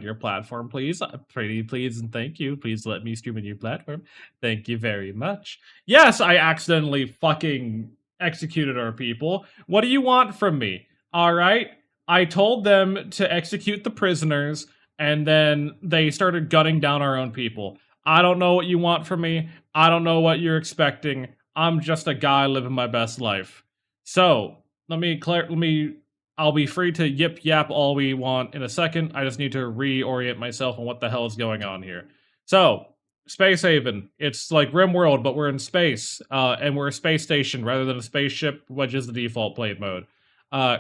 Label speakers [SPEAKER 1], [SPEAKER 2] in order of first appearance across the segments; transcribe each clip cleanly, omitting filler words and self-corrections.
[SPEAKER 1] your platform, please? Pretty please and thank you. Please let me stream on your platform. Thank you very much. Yes, I accidentally fucking executed our people. What do you want from me? All right. I told them to execute the prisoners, and then they started gunning down our own people. I don't know what you want from me. I don't know what you're expecting. I'm just a guy living my best life. So let me I'll be free to yip yap all we want in a second. I just need to reorient myself on what the hell is going on here. So, Space Haven. It's like RimWorld, but we're in space, and we're a space station rather than a spaceship, which is the default play mode.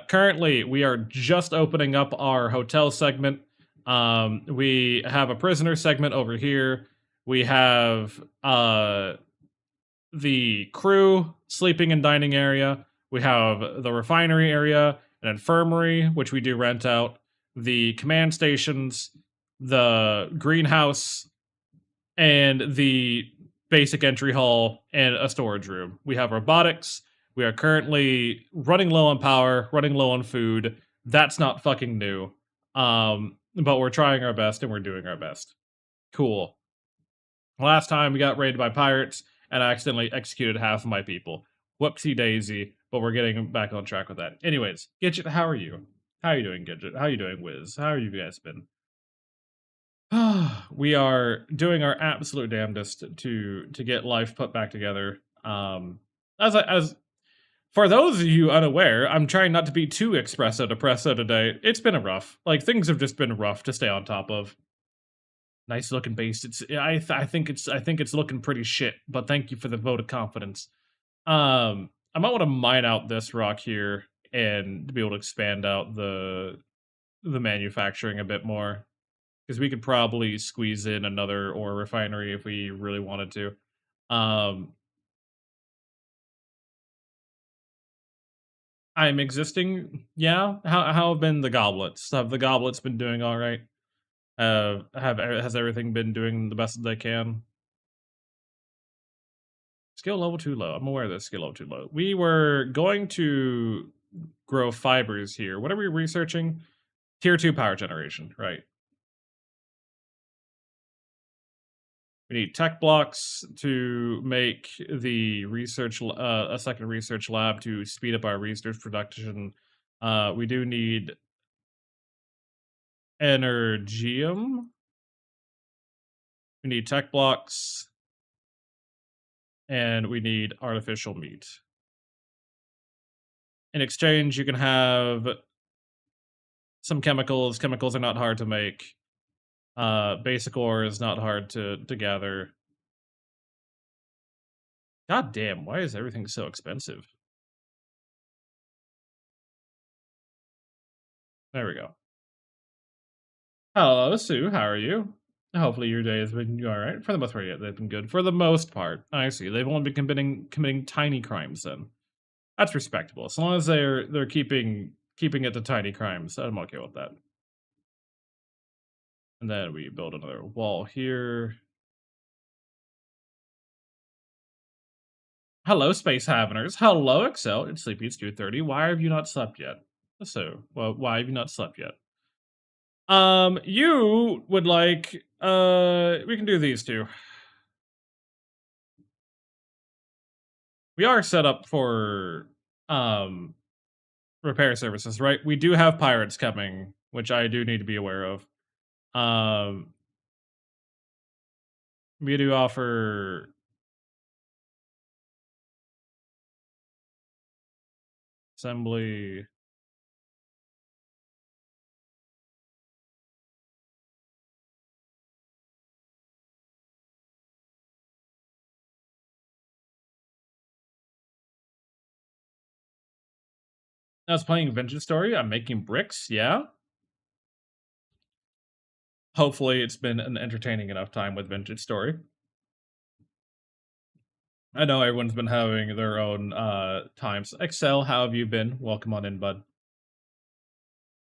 [SPEAKER 1] Currently, we are just opening up our hotel segment. We have a prisoner segment over here. We have the crew sleeping and dining area. We have the refinery area, an infirmary, which we do rent out, the command stations, the greenhouse, and the basic entry hall, and a storage room. We have robotics. We are currently running low on power, running low on food. That's not fucking new. But we're trying our best and we're doing our best. Cool. Last time we got raided by pirates and I accidentally executed half of my people. Whoopsie daisy, but we're getting back on track with that. Anyways, Gidget, how are you? How are you doing, Gidget? How are you doing, Wiz? How are you guys been? We are doing our absolute damnedest to get life put back together. As for those of you unaware, I'm trying not to be too espresso depresso today. It's been a rough. Like things have just been rough to stay on top of. Nice looking base. I think it's looking pretty shit, but thank you for the vote of confidence. I might want to mine out this rock here and to be able to expand out the manufacturing a bit more because we could probably squeeze in another ore refinery if we really wanted to. I'm existing. Yeah. How have been the goblets? Have the goblets been doing all right? Has everything been doing the best that they can? Skill level too low. I'm aware that skill level too low. We were going to grow fibers here. What are we researching? Tier 2 power generation, right. We need tech blocks to make the research, a second research lab to speed up our research production. We do need energium. We need tech blocks. And we need artificial meat. In exchange, you can have some chemicals. Chemicals are not hard to make. Basic ore is not hard to gather. God damn, why is everything so expensive? There we go. Hello, Sue. How are you? Hopefully your day has been all right. For the most part, yeah, they've been good. For the most part, I see. They've only been committing tiny crimes. Then that's respectable. As long as they're keeping it to tiny crimes, I'm okay with that. And then we build another wall here. Hello, Space Haverners. Hello, Excel. It's Sleepy. It's 2:30. Why have you not slept yet? So, well, why have you not slept yet? You would like, we can do these two. We are set up for, repair services, right? We do have pirates coming, which I do need to be aware of. Um, we do offer assembly. I was playing Vintage Story. I'm making bricks. Yeah. Hopefully, it's been an entertaining enough time with Vintage Story. I know everyone's been having their own times. Excel, how have you been? Welcome on in, bud.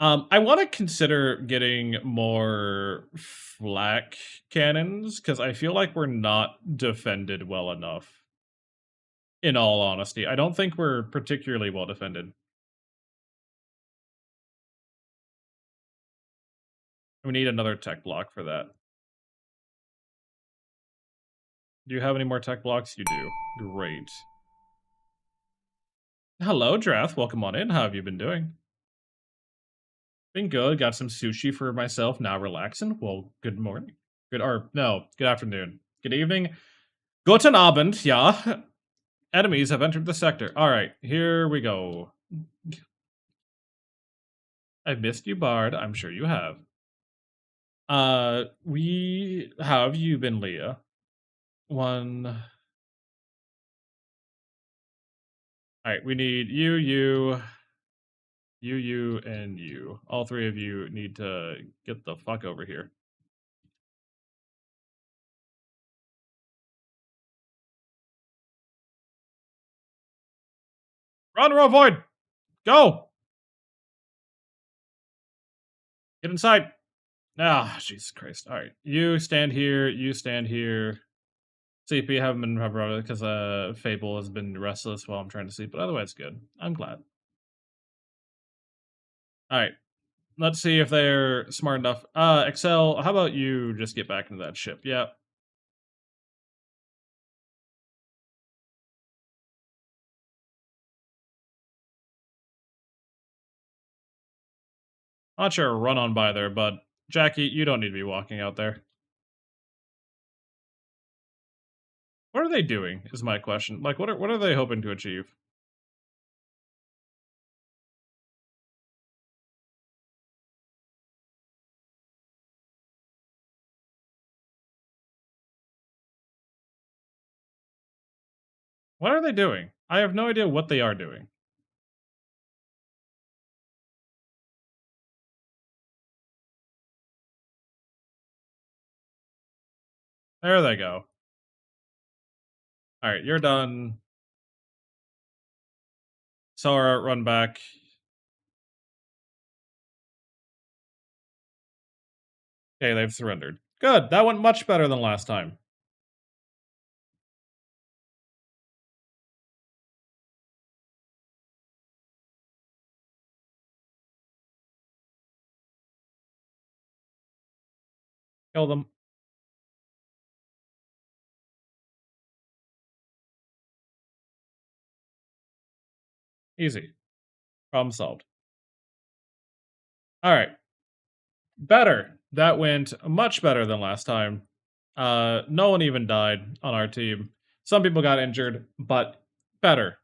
[SPEAKER 1] I want to consider getting more flak cannons because I feel like we're not defended well enough. In all honesty, I don't think we're particularly well defended. We need another tech block for that. Do you have any more tech blocks? You do. Great. Hello, Drath. Welcome on in. How have you been doing? Been good. Got some sushi for myself. Now relaxing. Well, good morning. Good or no, good afternoon. Good evening. Guten Abend, ja. Enemies have entered the sector. Alright, here we go. I've missed you, Bard. I'm sure you have. We how have you been, Leah? One. Alright, we need you, and you. All three of you need to get the fuck over here. Run, Rovoid! Go! Get inside. Ah, Jesus Christ. Alright. You stand here, you stand here. CP haven't been because Fable has been restless while I'm trying to sleep, but otherwise good. I'm glad. Alright. Let's see if they're smart enough. Excel, how about you just get back into that ship? Yeah. Not sure run on by there, but Jackie, you don't need to be walking out there. What are they doing? Is my question. Like, what are they hoping to achieve? What are they doing? I have no idea what they are doing. There they go. All right, you're done. Sora, run back. Okay, they've surrendered. Good. That went much better than last time. Kill them. Easy. Problem solved. All right. Better. That went much better than last time. No one even died on our team. Some people got injured, but better.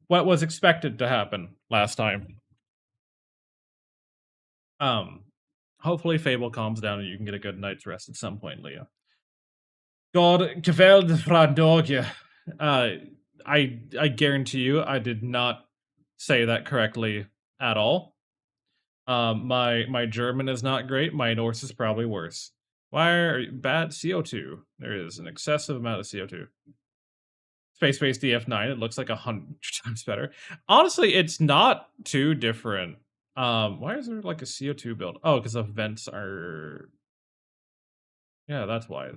[SPEAKER 1] What was expected to happen last time. Um, Hopefully Fable calms down and you can get a good night's rest at some point, Leah. God, geweld Frandorgia. I guarantee you, I did not say that correctly at all. My German is not great. My Norse is probably worse. Why are bad CO2? There is an excessive amount of CO2. Space DF9. It looks like 100 times better. Honestly, it's not too different. Why is there like a CO2 build? Oh, because the vents are. Yeah, that's why.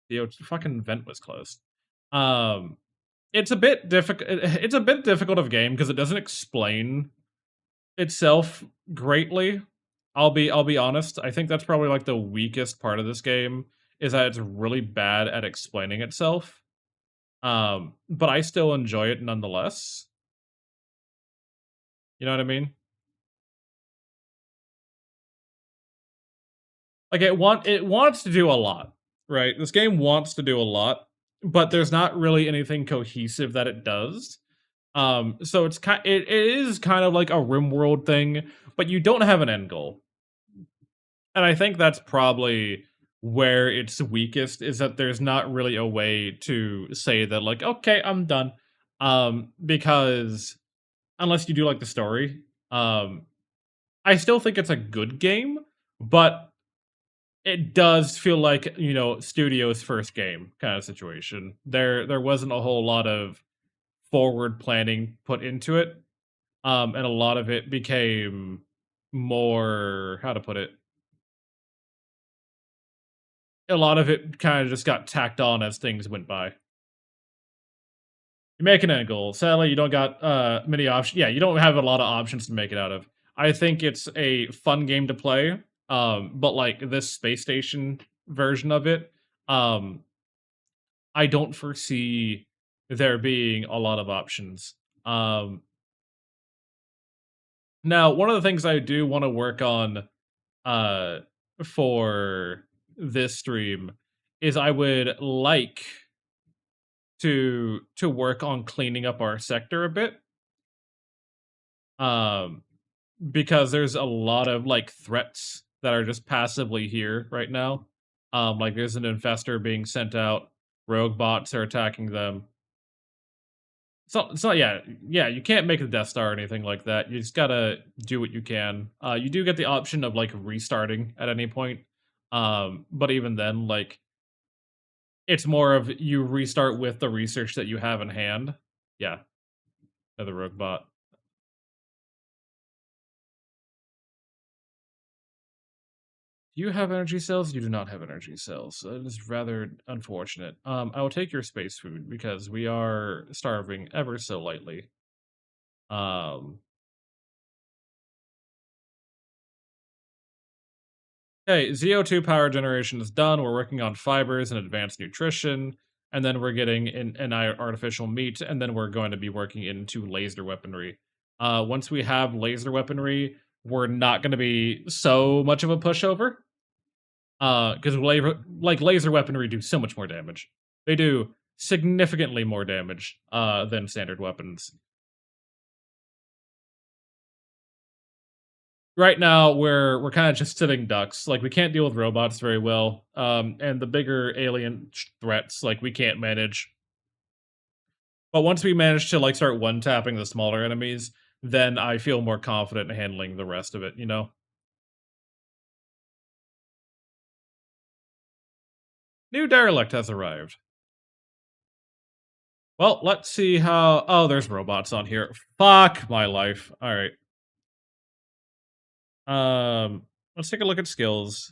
[SPEAKER 1] The fucking vent was closed. It's a bit difficult. It's a bit difficult of a game because it doesn't explain itself greatly. I'll be honest. I think that's probably like the weakest part of this game is that it's really bad at explaining itself. But I still enjoy it nonetheless. You know what I mean? Like it wants to do a lot, right? This game wants to do a lot, but there's not really anything cohesive that it does. So it is kind of like a RimWorld thing, but you don't have an end goal. And I think that's probably where it's weakest is that there's not really a way to say that like, okay, I'm done. Because unless you do like the story, I still think it's a good game, but it does feel like, studio's first game kind of situation. There wasn't a whole lot of forward planning put into it. And a lot of it became more how to put it. A lot of it kind of just got tacked on as things went by. You make an end goal. Sadly, you don't got many options. Yeah, you don't have a lot of options to make it out of. I think it's a fun game to play. But like this space station version of it, um, I don't foresee there being a lot of options. Um, Now, one of the things I do want to work on uh for this stream is I would like to work on cleaning up our sector a bit. Um because there's a lot of like threats that are just passively here right now. Like there's an infestor being sent out, rogue bots are attacking them. So yeah, yeah, you can't make a Death Star or anything like that. You just gotta do what you can. You do get the option of like restarting at any point. But even then, like it's more of you restart with the research that you have in hand. Yeah, the rogue bot. Do you have energy cells? You do not have energy cells. It is rather unfortunate. I will take your space food because we are starving ever so lightly. Um, Okay, ZO2 power generation is done. We're working on fibers and advanced nutrition, and then we're getting in artificial meat, and then we're going to be working into laser weaponry. Once we have laser weaponry, we're not going to be so much of a pushover. Because laser weaponry do so much more damage. They do significantly more damage than standard weapons. Right now we're kind of just sitting ducks. Like we can't deal with robots very well. And the bigger alien threats like we can't manage. But once we manage to like start one tapping the smaller enemies, then I feel more confident in handling the rest of it, you know. New derelict has arrived. Well, let's see how oh, there's robots on here. Fuck my life. All right. Let's take a look at skills.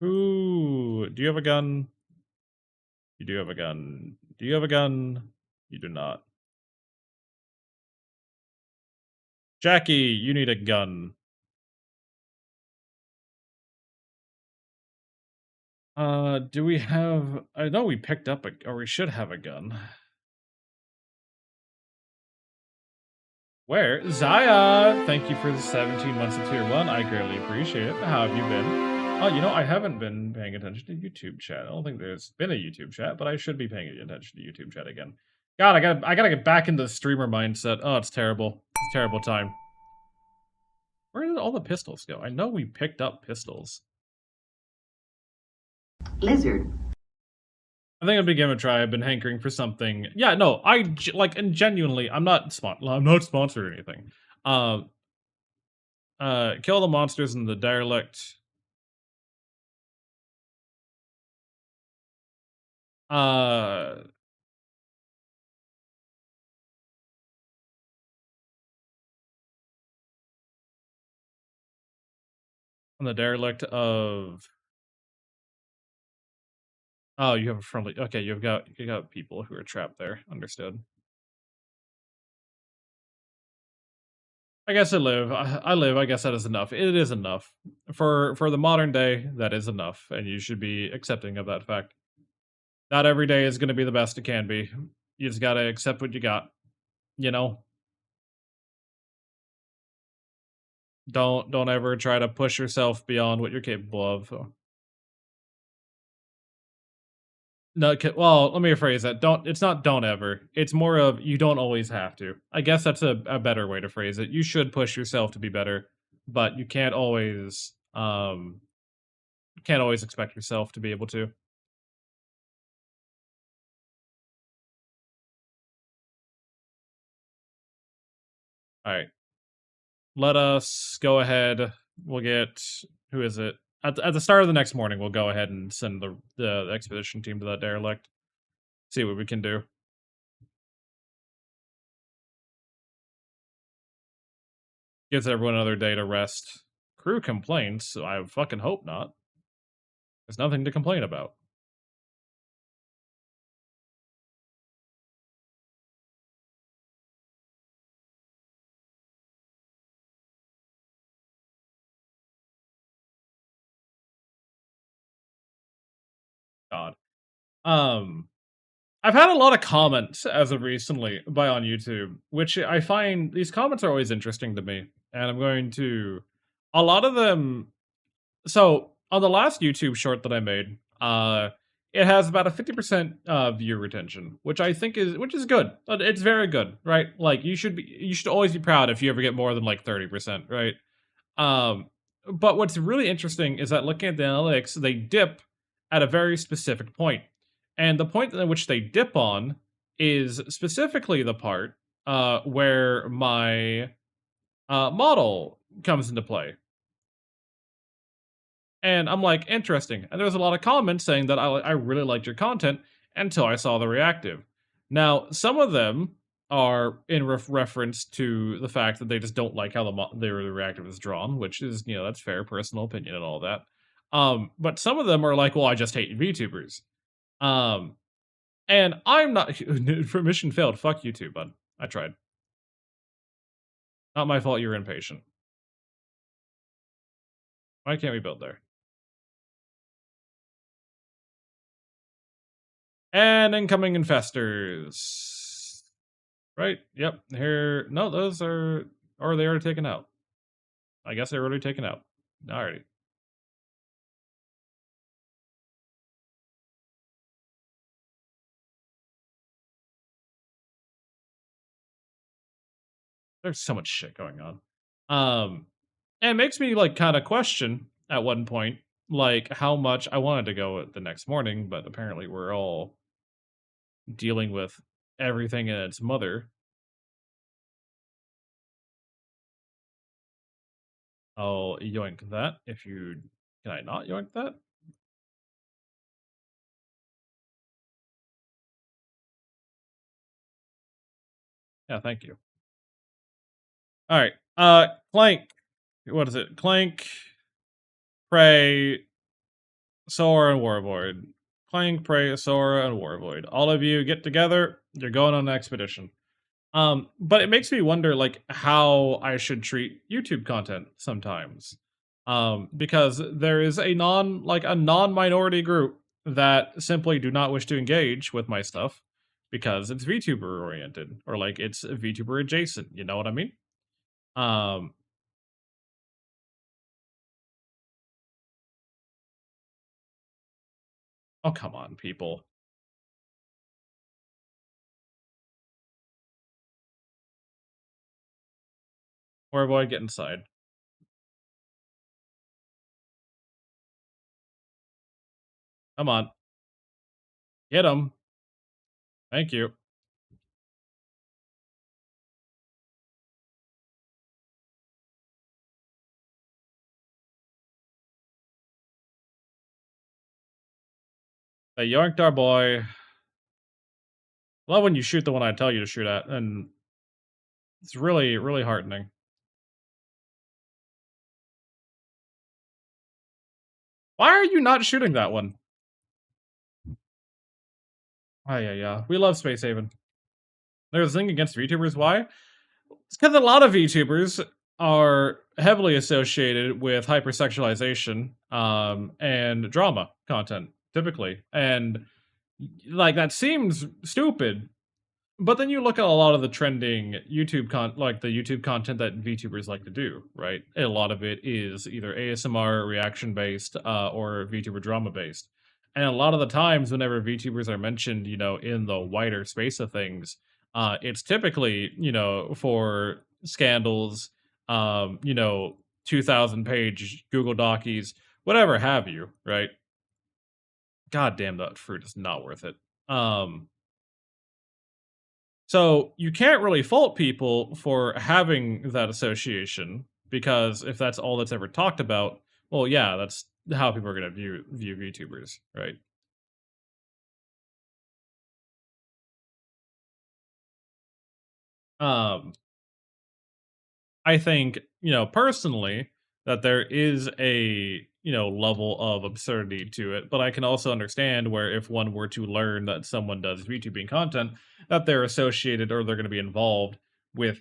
[SPEAKER 1] Ooh, do you have a gun? You do have a gun. Do you have a gun? You do not. Jackie, you need a gun. Do we have I know we picked up a or we should have a gun. Where? Zaya! Thank you for the 17 months of tier 1. I greatly appreciate it. How have you been? Oh, you know, I haven't been paying attention to YouTube chat. I don't think there's been a YouTube chat, but I should be paying attention to YouTube chat again. God, I gotta get back into the streamer mindset. Oh, it's terrible. It's a terrible time. Where did all the pistols go? I know we picked up pistols.
[SPEAKER 2] Lizard.
[SPEAKER 1] I think I'm gonna give it a try. I've been hankering for something. Yeah, no, like, and genuinely, I'm not sponsored or anything. Kill the monsters in the derelict. Uh, on the derelict of. Oh, you have a friendly. Okay, you got people who are trapped there. Understood. I guess I live. I live. I guess that is enough. It is enough for the modern day. That is enough, and you should be accepting of that fact. Not every day is going to be the best it can be. You just gotta accept what you got. You know. Don't ever try to push yourself beyond what you're capable of. No, well, let me rephrase that. Don't. It's not don't ever. It's more of you don't always have to. I guess that's a better way to phrase it. You should push yourself to be better, but you can't always expect yourself to be able to. All right. Let us go ahead. We'll get who is it? At the start of the next morning, we'll go ahead and send the expedition team to that derelict. See what we can do. Gives everyone another day to rest. Crew complaints. I fucking hope not. There's nothing to complain about. Um, I've had a lot of comments as of recently by on YouTube, which I find these comments are always interesting to me, and I'm going to a lot of them. So on the last YouTube short that I made, it has about a 50% view retention, which I think is good. It's very good, right? Like you should always be proud if you ever get more than like 30%, right? Um, but what's really interesting is that looking at the analytics, they dip at a very specific point, and the point at which they dip on is specifically the part where my model comes into play. And I'm like, interesting. And there's a lot of comments saying that I really liked your content until I saw the reactive. Now, some of them are in reference to the fact that they just don't like how the reactive is drawn, which is, that's fair, personal opinion and all that. But some of them are like, well, I just hate VTubers. Um, and I'm not, for mission failed. Fuck you too, bud. I tried. Not my fault you're impatient. Why can't we build there? And incoming infestors. Right. Yep. Here. No, those are. Or they already taken out. I guess they're already taken out. Alrighty. There's so much shit going on. And it makes me like kind of question at one point, like how much I wanted to go the next morning, but apparently we're all dealing with everything and its mother. I'll yoink that if you. Can I not yoink that? Yeah, thank you. All right. Clank. What is it? Clank, Prey, Sora, and Warvoid. Clank, Prey, Sora, and Warvoid. All of you get together. You're going on an expedition. But it makes me wonder, like, how I should treat YouTube content sometimes. Because there is a non-minority group that simply do not wish to engage with my stuff because it's VTuber oriented or like it's VTuber adjacent. You know what I mean? Um, oh come on, people. Warvoid, get inside. Come on, get him. Thank you. They yoinked our boy. I love when you shoot the one I tell you to shoot at, and it's really, really heartening. Why are you not shooting that one? Oh, yeah. We love Space Haven. There's a thing against VTubers. Why? It's because a lot of VTubers are heavily associated with hypersexualization and drama content, typically. And, like, that seems stupid. But then you look at a lot of the trending like the YouTube content that VTubers like to do, right? A lot of it is either ASMR reaction based or VTuber drama based. And a lot of the times, whenever VTubers are mentioned, in the wider space of things, it's typically, for scandals, 2,000 page Google Docies, whatever have you, right? God damn, that fruit is not worth it. So you can't really fault people for having that association because if that's all that's ever talked about, well, yeah, that's how people are going to view VTubers, right? Um, I think personally that there is a level of absurdity to it, but I can also understand where if one were to learn that someone does VTubing content, that they're associated or they're going to be involved with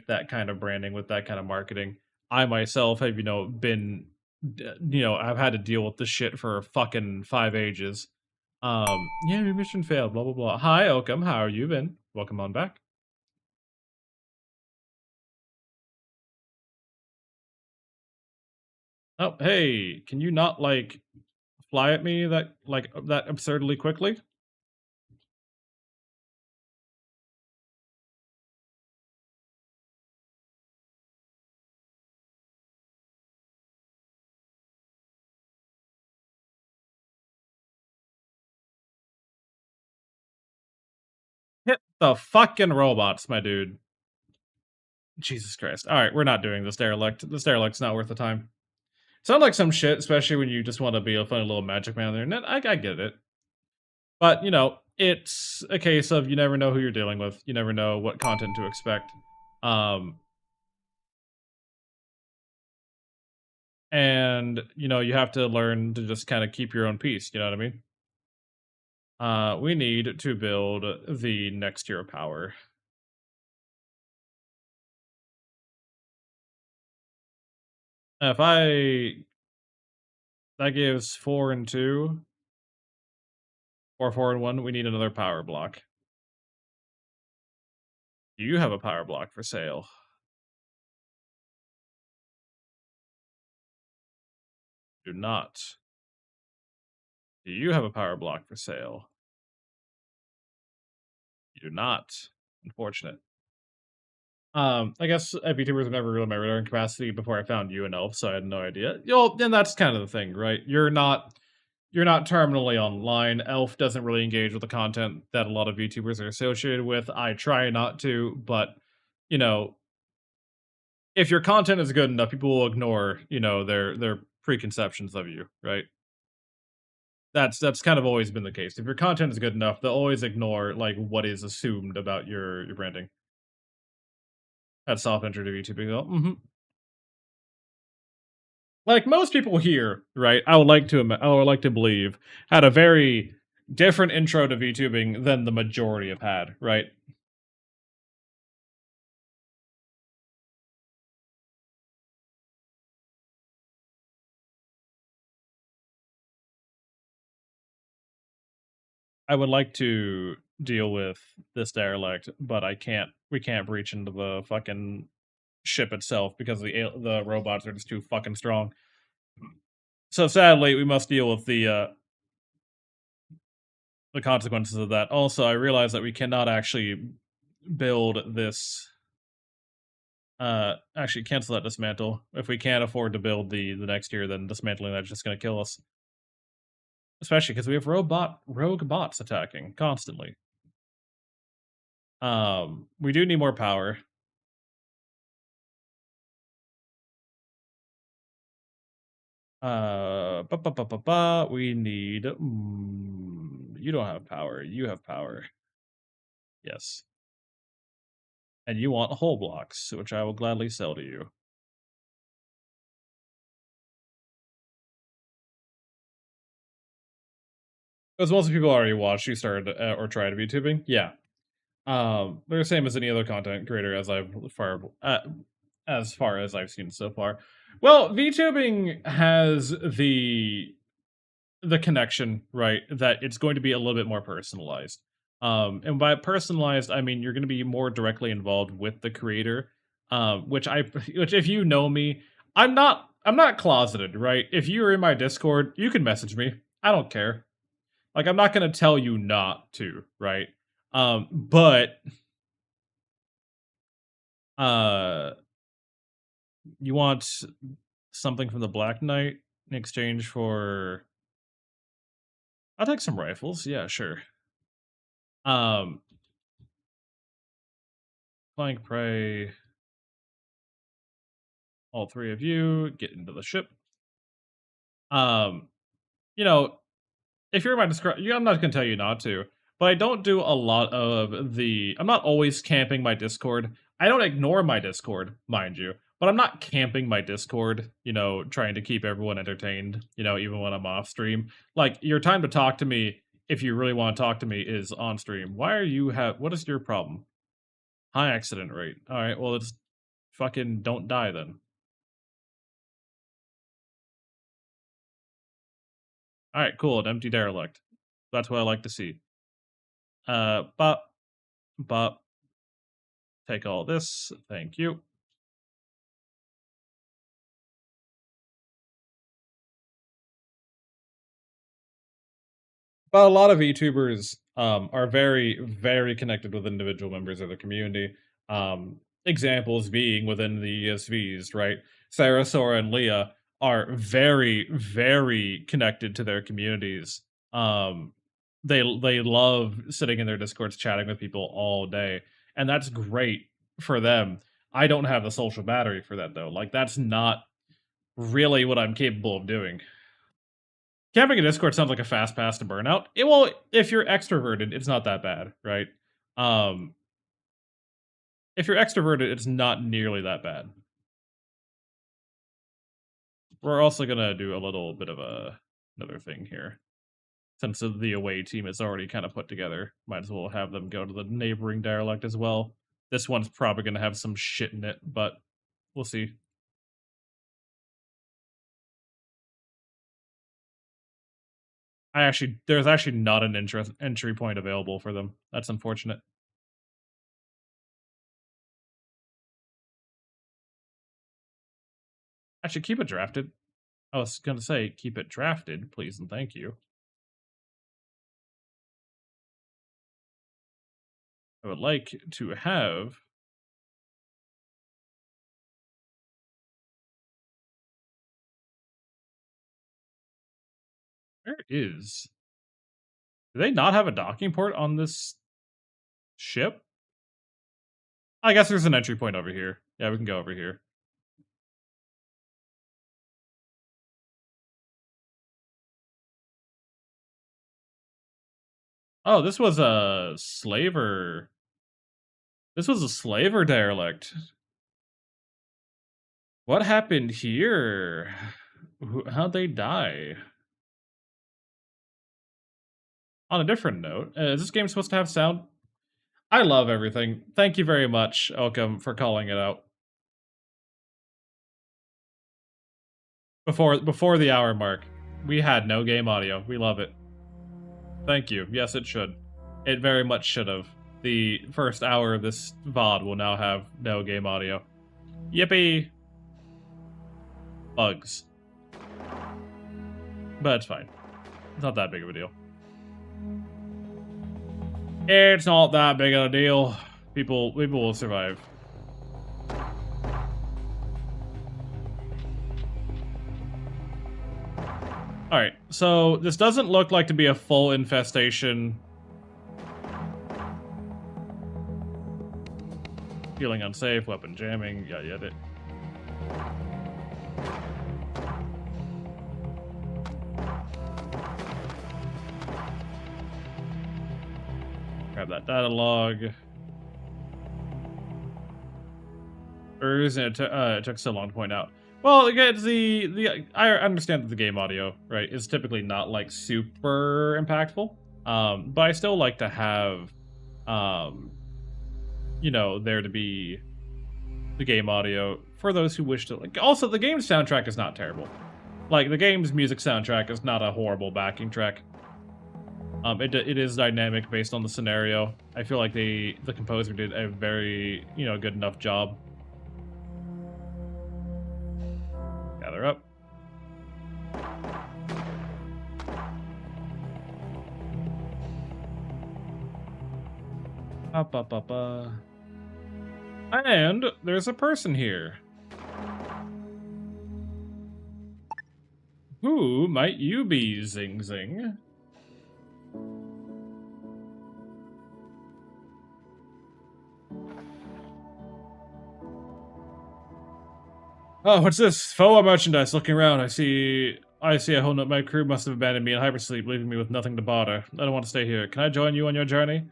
[SPEAKER 1] that kind of branding, with that kind of marketing. I myself have been I've had to deal with this shit for fucking 5 ages. Yeah, your mission failed, blah, blah, blah. Hi, Oakham, how are you been? Welcome on back. Oh, hey, can you not, like, fly at me that absurdly quickly? Hit the fucking robots, my dude. Jesus Christ. Alright, we're not doing this derelict. This derelict's not worth the time. Sound like some shit, especially when you just want to be a funny little magic man there. And I get it. But, it's a case of you never know who you're dealing with. You never know what content to expect. Um, and, you have to learn to just kind of keep your own peace. You know what I mean? We need to build the next tier of power. If I that gives 4 and 2, or 4 and 1, we need another power block. Do you have a power block for sale? Do not. Do you have a power block for sale? You do not. Unfortunate. I guess VTubers were never really my radar capacity before I found you and Elf, so I had no idea. And that's kind of the thing, right? You're not terminally online. Elf doesn't really engage with the content that a lot of VTubers are associated with. I try not to, but you know, if your content is good enough, people will ignore, their preconceptions of you, right? That's kind of always been the case. If your content is good enough, they'll always ignore like what is assumed about your branding. That's soft intro to VTubing. Like most people here, right? I would like to believe had a very different intro to VTubing than the majority have had, right? I would like to deal with this derelict, but I can't. We can't breach into the fucking ship itself because the robots are just too fucking strong. So sadly, we must deal with the consequences of that. Also, I realize that we cannot actually build this. Actually, cancel that dismantle. If we can't afford to build the next tier, then dismantling that's just going to kill us. Especially because we have rogue bots attacking constantly. We do need more power. We need. You don't have power. You have power. Yes, and you want whole blocks, which I will gladly sell to you. Because most people already watched you started or tried VTubing. Yeah, they're the same as any other content creator as far as I've seen so far. Well, VTubing has the connection, right? That it's going to be a little bit more personalized. And by personalized, I mean you're going to be more directly involved with the creator. Which if you know me, I'm not closeted, right? If you're in my Discord, you can message me. I don't care. Like I'm not going to tell you not to, right? But uh you want something from the Black Knight in exchange for I'll take some rifles. Yeah, sure. Um Flank prey, all three of you get into the ship. Um, you know, if you're my Discord, I'm not gonna tell you not to, but I don't do a lot of the. I'm not always camping my Discord. I don't ignore my Discord, mind you, but I'm not camping my Discord. Trying to keep everyone entertained. Even when I'm off stream. Like your time to talk to me, if you really want to talk to me, is on stream. Why are you have? What is your problem? High accident rate. All right, well, it's fucking don't die then. All right, cool. An empty derelict. That's what I like to see. But take all this. Thank you. But a lot of VTubers are very, very connected with individual members of the community. Examples being within the ESVs, right? Sarah, Sora, and Leah are very, very connected to their communities. Um, they love sitting in their discords, chatting with people all day, and that's great for them. I don't have the social battery for that though. Like that's not really what I'm capable of doing. Camping in Discord sounds like a fast pass to burnout. Well, if you're extroverted, it's not that bad, right? Um, if you're extroverted, it's not nearly that bad. We're also gonna do a little bit of another thing here. Since the away team is already kind of put together, might as well have them go to the neighboring dialect as well. This one's probably gonna have some shit in it, but we'll see. There's actually not an entry point available for them. That's unfortunate. Actually, keep it drafted. I was gonna say keep it drafted, please and thank you. I would like to have where is do they not have a docking port on this ship? I guess there's an entry point over here. Yeah, we can go over here. Oh, this was a slaver. This was a slaver derelict. What happened here? How'd they die? On a different note, is this game supposed to have sound? I love everything. Thank you very much, Oakham, for calling it out. Before the hour mark, we had no game audio. We love it. Thank you. Yes, it should. It very much should have. The first hour of this VOD will now have no game audio. Yippee! Bugs. But it's fine. It's not that big of a deal. It's not that big of a deal. People will survive. Alright, so this doesn't look like to be a full infestation. Feeling unsafe, weapon jamming, yada. Grab that data log. It took so long to point out. Well, again, I understand that the game audio, right, is typically not like super impactful. But I still like to have, there to be the game audio for those who wish to. Like, also, the game's soundtrack is not terrible. Like, the game's music soundtrack is not a horrible backing track. It is dynamic based on the scenario. I feel like the composer did a very, good enough job. Gather up. And there's a person here. Who might you be, Zing Zing? Oh, what's this? FOA merchandise. Looking around, I see a whole my crew must have abandoned me in hypersleep, leaving me with nothing to bother. I don't want to stay here. Can I join you on your journey?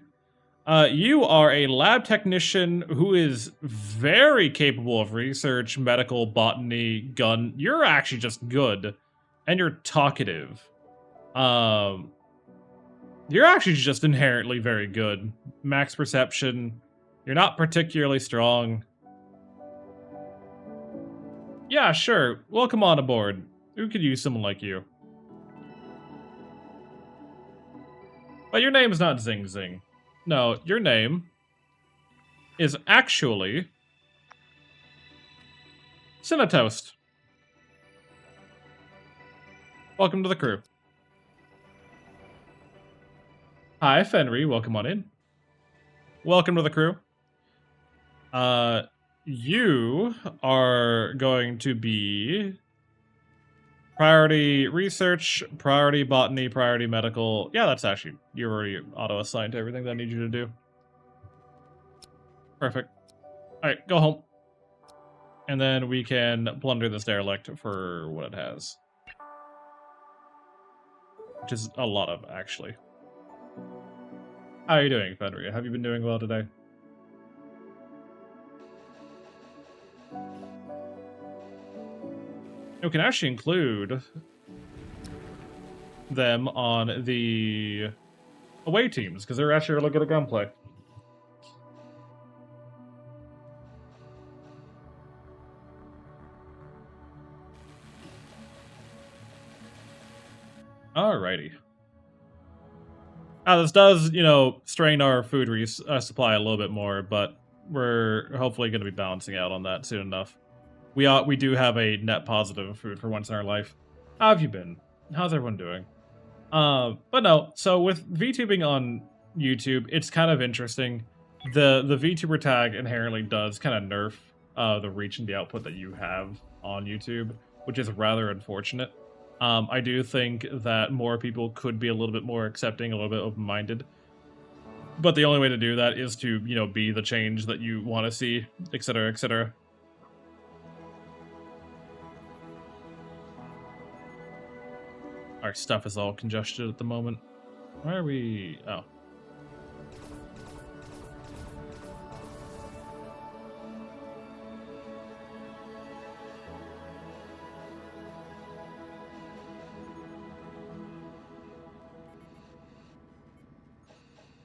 [SPEAKER 1] You are a lab technician who is very capable of research, medical, botany, gun. You're actually just good. And you're talkative. You're actually just inherently very good. Max perception. You're not particularly strong. Yeah, sure. Welcome on aboard. Who could use someone like you? But your name's not Zing Zing. No, your name is actually Cinetoast. Welcome to the crew. Hi, Fenry. Welcome on in. Welcome to the crew. You are going to be priority research, priority botany, priority medical. Yeah, that's actually, you're already auto-assigned to everything that I need you to do. Perfect. Alright, go home. And then we can plunder this derelict for what it has. Which is a lot of, actually. How are you doing, Fenry? Have you been doing well today? You can actually include them on the away teams, because they're actually really good at gunplay. Alrighty. This does, you know, strain our food supply a little bit more, but we're hopefully going to be balancing out on that soon enough. We do have a net positive food for once in our life. How have you been? How's everyone doing? But no, so with VTubing on YouTube, it's kind of interesting. The VTuber tag inherently does kind of nerf the reach and the output that you have on YouTube, which is rather unfortunate. I do think that more people could be a little bit more accepting, a little bit open-minded. But the only way to do that is to, you know, be the change that you want to see, etc., etc. Our stuff is all congested at the moment. Why are we... Oh.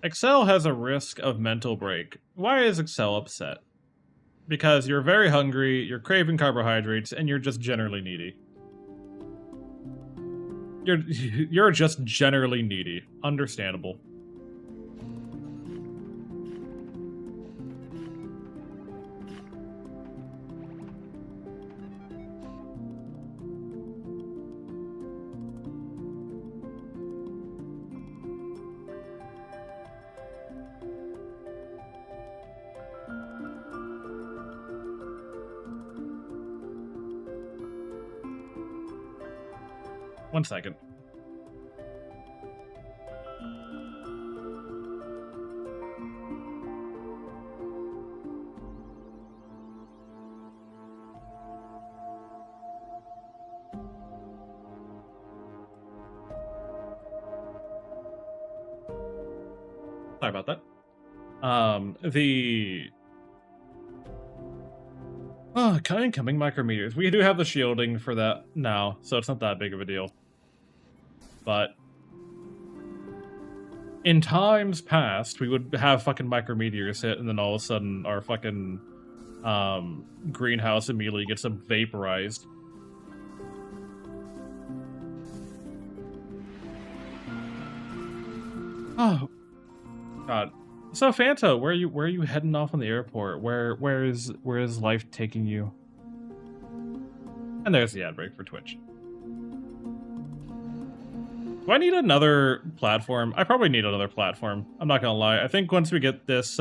[SPEAKER 1] Excel has a risk of mental break. Why is Excel upset? Because you're very hungry, you're craving carbohydrates, and you're just generally needy. You're just generally needy. Understandable. One second. Sorry about that. Incoming micrometers. We do have the shielding for that now, so it's not that big of a deal. But in times past, we would have fucking micrometeors hit, and then all of a sudden, our fucking greenhouse immediately gets vaporized. Oh, God. So Fanta, where are you heading off on the airport? Where is life taking you? And there's the ad break for Twitch. Do I need another platform? I probably need another platform. I'm not gonna lie. I think once we get this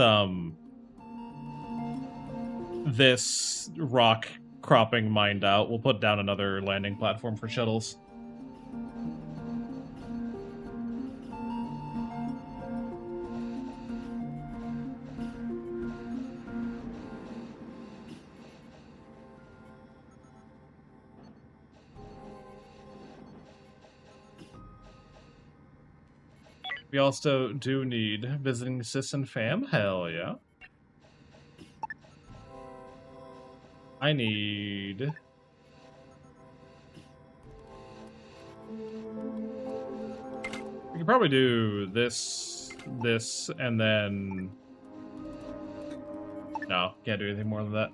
[SPEAKER 1] this rock cropping mined out, we'll put down another landing platform for shuttles. We also do need visiting sis and fam. Hell yeah. I need... We could probably do this, and then... No, can't do anything more than that.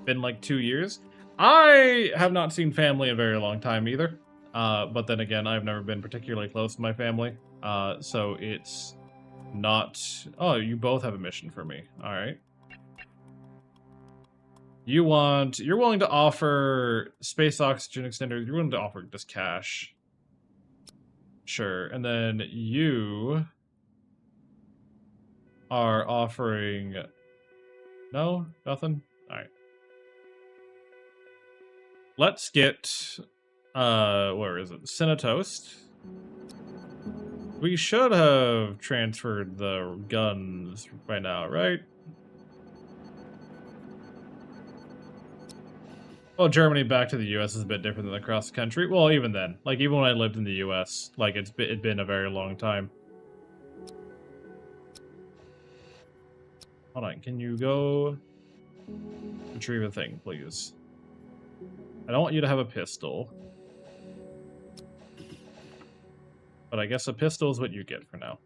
[SPEAKER 1] Been like 2 years. I have not seen family in a very long time either. But then again, I've never been particularly close to my family. So it's Not... Oh, you both have a mission for me. Alright. You're willing to offer space oxygen extender. You're willing to offer just cash. Sure. And then you are offering... No? Nothing? Alright. Let's get... where is it? Cinetoast. We should have transferred the guns by now, right? Well, Germany back to the U.S. is a bit different than across the country. Well, even then. Like, even when I lived in the U.S., like, it'd been a very long time. Hold on, can you go... retrieve a thing, please? I don't want you to have a pistol. But I guess a pistol is what you get for now.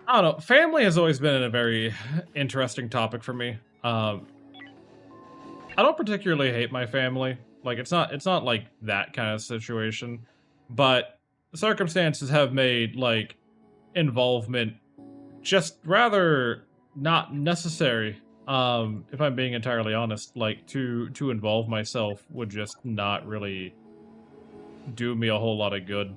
[SPEAKER 1] I don't know. Family has always been a very interesting topic for me. I don't particularly hate my family. Like, it's not like that kind of situation. But circumstances have made, like, involvement just rather not necessary. If I'm being entirely honest, like, to involve myself would just not really do me a whole lot of good.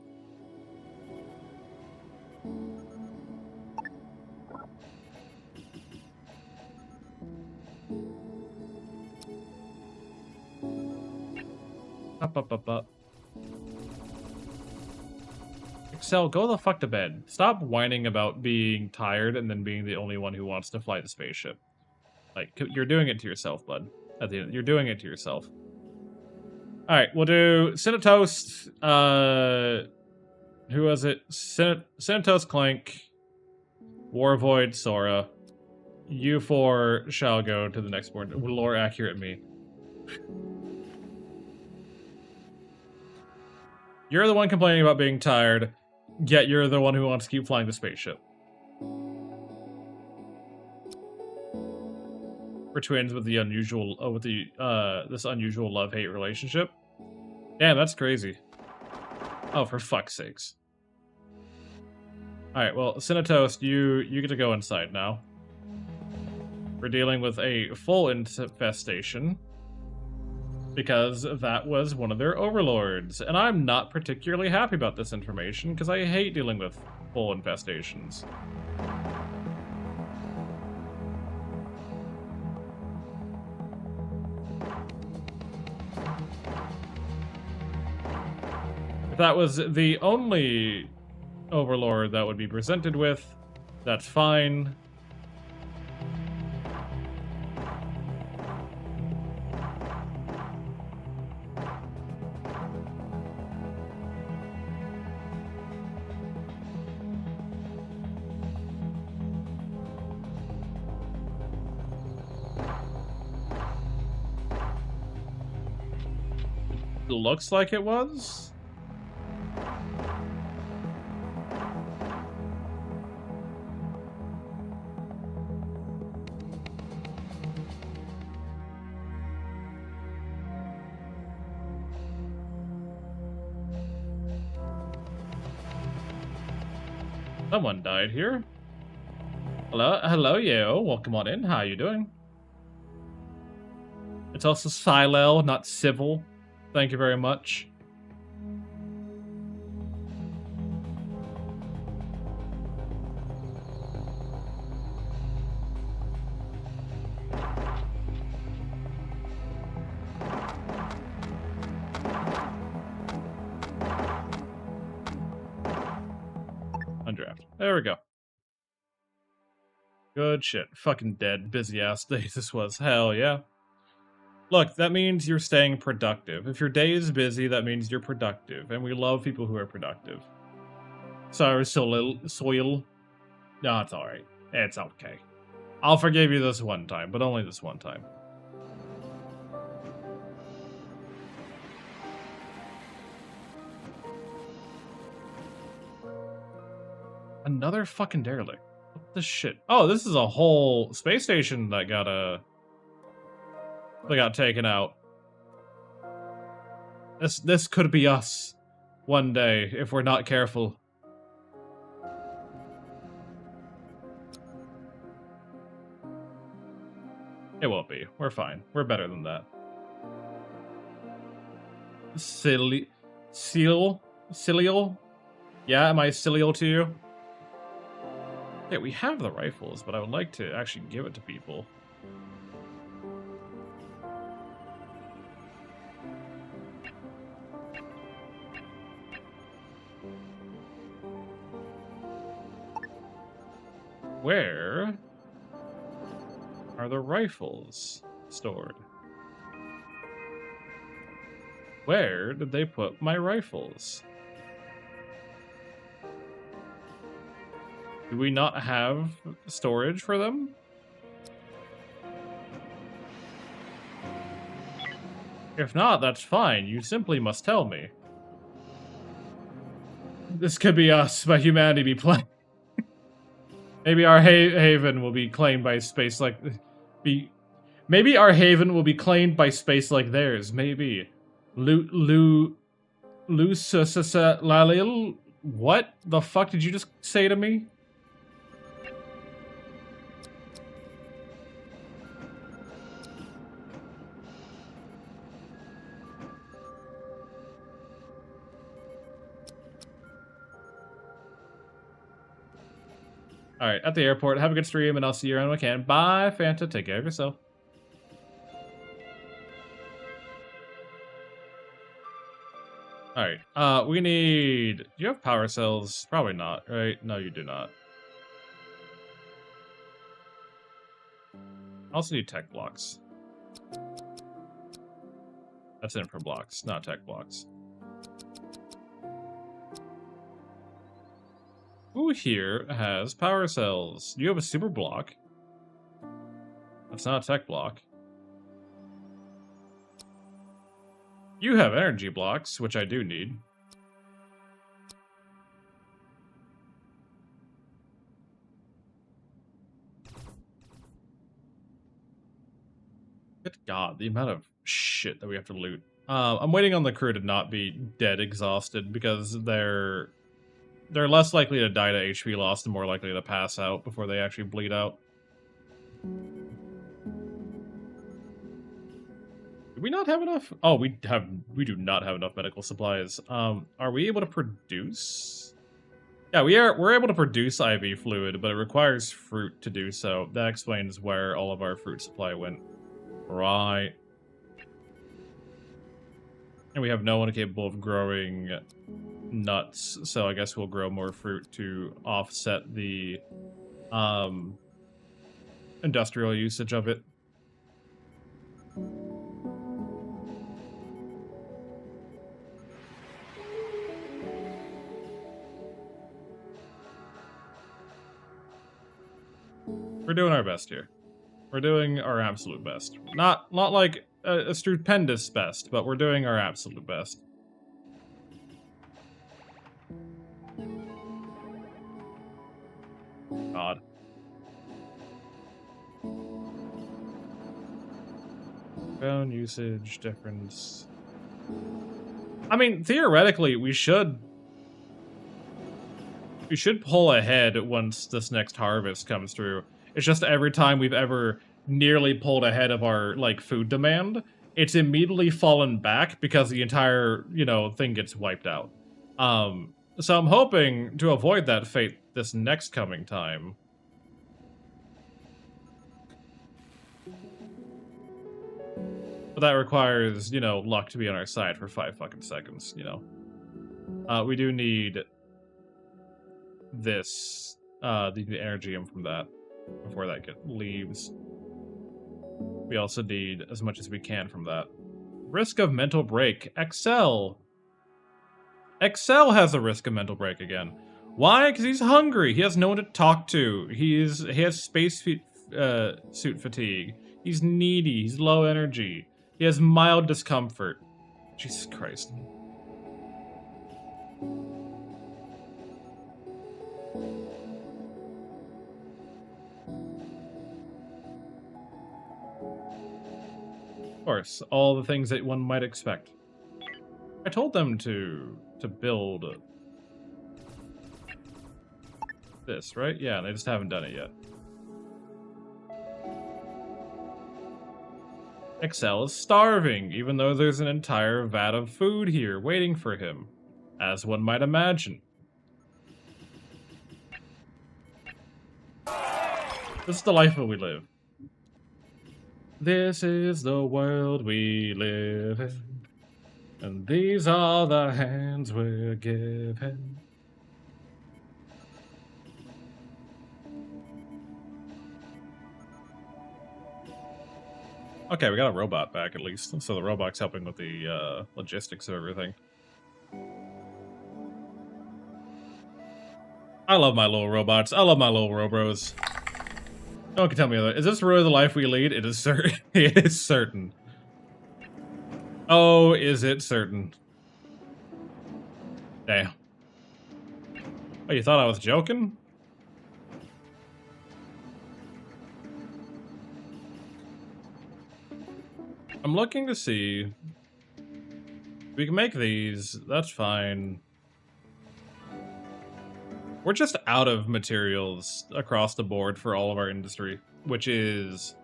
[SPEAKER 1] Up. Excel, go the fuck to bed. Stop whining about being tired and then being the only one who wants to fly the spaceship. Like, you're doing it to yourself, bud. At the end, you're doing it to yourself. Alright, we'll do Cinetoast, who was it? Cinetoast Clank, Warvoid Sora. You four shall go to the next board. Lore accurate me. You're the one complaining about being tired, yet you're the one who wants to keep flying the spaceship. We're twins with the unusual, this unusual love-hate relationship. Damn, that's crazy. Oh, for fuck's sakes. Alright, well, Cinetoast, you get to go inside now. We're dealing with a full infestation. Because that was one of their overlords. And I'm not particularly happy about this information, because I hate dealing with full infestations. If that was the only overlord that would be presented with, that's fine. Looks like it was. Someone died here. Hello, yo. Welcome on in. How you doing? It's also Silel, not Civil. Thank you very much. Undraft. There we go. Good shit. Fucking dead. Busy ass day this was. Hell yeah. Look, that means you're staying productive. If your day is busy, that means you're productive. And we love people who are productive. Sorry, soil. No, it's alright. It's okay. I'll forgive you this one time, but only this one time. Another fucking derelict. What the shit? Oh, this is a whole space station that got a... They got taken out. This could be us one day if we're not careful. It won't be. We're fine. We're better than that. Cilial? Yeah, am I cilial to you? Yeah, we have the rifles, but I would like to actually give it to people. Where are the rifles stored? Where did they put my rifles? Do we not have storage for them? If not, that's fine. You simply must tell me. This could be us, but humanity be playing. Maybe our haven will be claimed by space like... Maybe our haven will be claimed by space like theirs. Maybe. Lalil? What the fuck did you just say to me? Alright, at the airport. Have a good stream, and I'll see you around when I can. Bye, Fanta. Take care of yourself. Alright, we need... Do you have power cells? Probably not, right? No, you do not. I also need tech blocks. That's infra blocks, not tech blocks. Who here has power cells? You have a super block. That's not a tech block. You have energy blocks, which I do need. Good God, the amount of shit that we have to loot. I'm waiting on the crew to not be dead exhausted because they're less likely to die to HP loss and more likely to pass out before they actually bleed out. Do we not have enough? Oh, we do not have enough medical supplies. Are we able to produce? Yeah, we're able to produce IV fluid, but it requires fruit to do so. That explains where all of our fruit supply went. Right. And we have no one capable of growing nuts, so I guess we'll grow more fruit to offset the industrial usage of it. We're doing our best here. We're doing our absolute best. Not like a stupendous best, but we're doing our absolute best. God. Bone usage difference. I mean, theoretically, we should pull ahead once this next harvest comes through. It's just every time we've ever nearly pulled ahead of our, like, food demand, it's immediately fallen back because the entire, you know, thing gets wiped out. So I'm hoping to avoid that fate this next coming time. But that requires, you know, luck to be on our side for 5 fucking seconds, you know. We do need this, the energium from that before that leaves. We also need as much as we can from that. Risk of mental break. Excel. Excel has a risk of mental break again. Why? Because he's hungry. He has no one to talk to. He has space suit fatigue. He's needy. He's low energy. He has mild discomfort. Jesus Christ. course, all the things that one might expect. I told them to build this, right? Yeah, they just haven't done it yet. Excel is starving, even though there's an entire vat of food here waiting for him, as one might imagine. This is the life that we live. This is the world we live in, and these are the hands we're given. Okay, we got a robot back at least, so the robot's helping with the logistics of everything. I love my little robots. I love my little robros. No one can tell me other. Is this really the life we lead? It is certain. It is certain. Oh, is it certain? Damn. Oh, you thought I was joking? I'm looking to see. We can make these. That's fine. We're just out of materials across the board for all of our industry, which is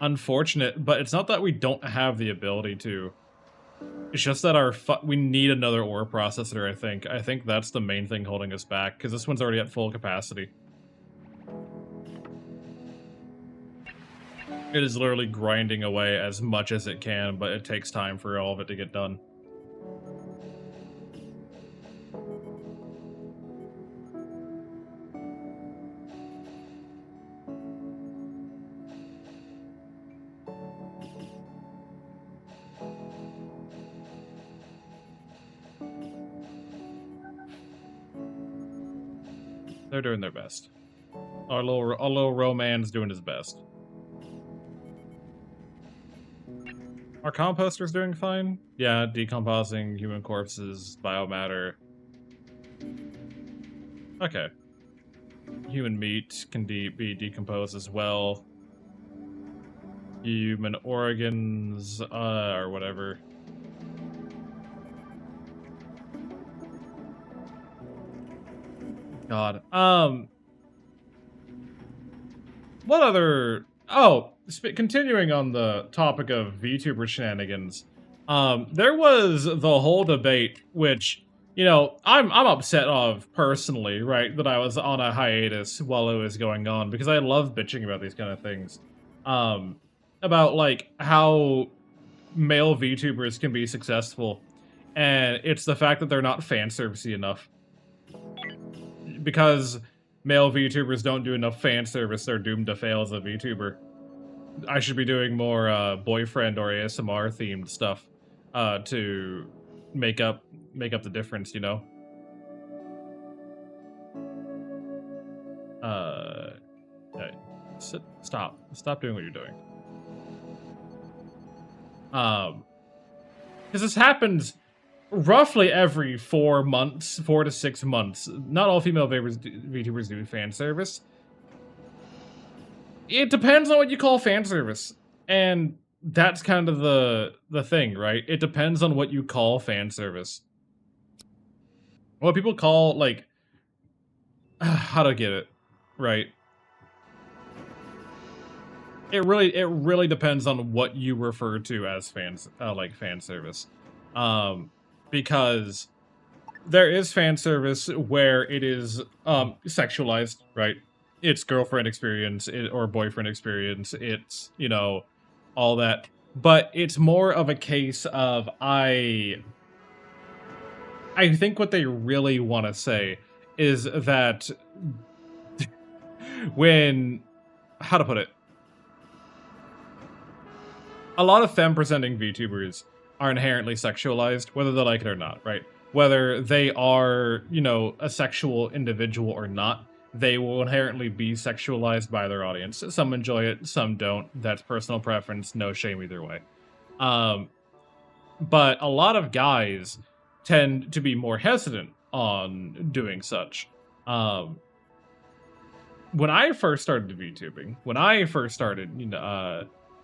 [SPEAKER 1] unfortunate, but it's not that we don't have the ability to. It's just that we need another ore processor, I think. I think that's the main thing holding us back, because this one's already at full capacity. It is literally grinding away as much as it can, but it takes time for all of it to get done. They're doing their best. Our little Roman's doing his best. Our composter's doing fine. Yeah, decomposing human corpses, biomatter. Okay. Human meat can be decomposed as well. Human organs, or whatever. God. What other... Oh, continuing on the topic of VTuber shenanigans, there was the whole debate, which, you know, I'm upset of personally, right, that I was on a hiatus while it was going on, because I love bitching about these kind of things. About, like, how male VTubers can be successful, and it's the fact that they're not fan-servicey enough. Because male VTubers don't do enough fan service, they're doomed to fail as a VTuber. I should be doing more boyfriend or ASMR themed stuff to make up the difference, you know. Okay. Stop doing what you're doing. Because this happens roughly every 4 months, 4 to 6 months. Not all female VTubers do fan service. It depends on what you call fan service. And that's kind of the thing, right? It depends on what you call fan service. What people call, like, how to get it right. It really depends on what you refer to as fans, like fan service. Because there is fan service where it is sexualized, right? It's girlfriend experience or boyfriend experience. It's, you know, all that. But it's more of a case of I think what they really want to say is that when, how to put it, a lot of femme-presenting VTubers are inherently sexualized, whether they like it or not, right? Whether they are, you know, a sexual individual or not, they will inherently be sexualized by their audience. Some enjoy it, some don't. That's personal preference, no shame either way. But a lot of guys tend to be more hesitant on doing such. When I first started VTubing, when I first started, you know,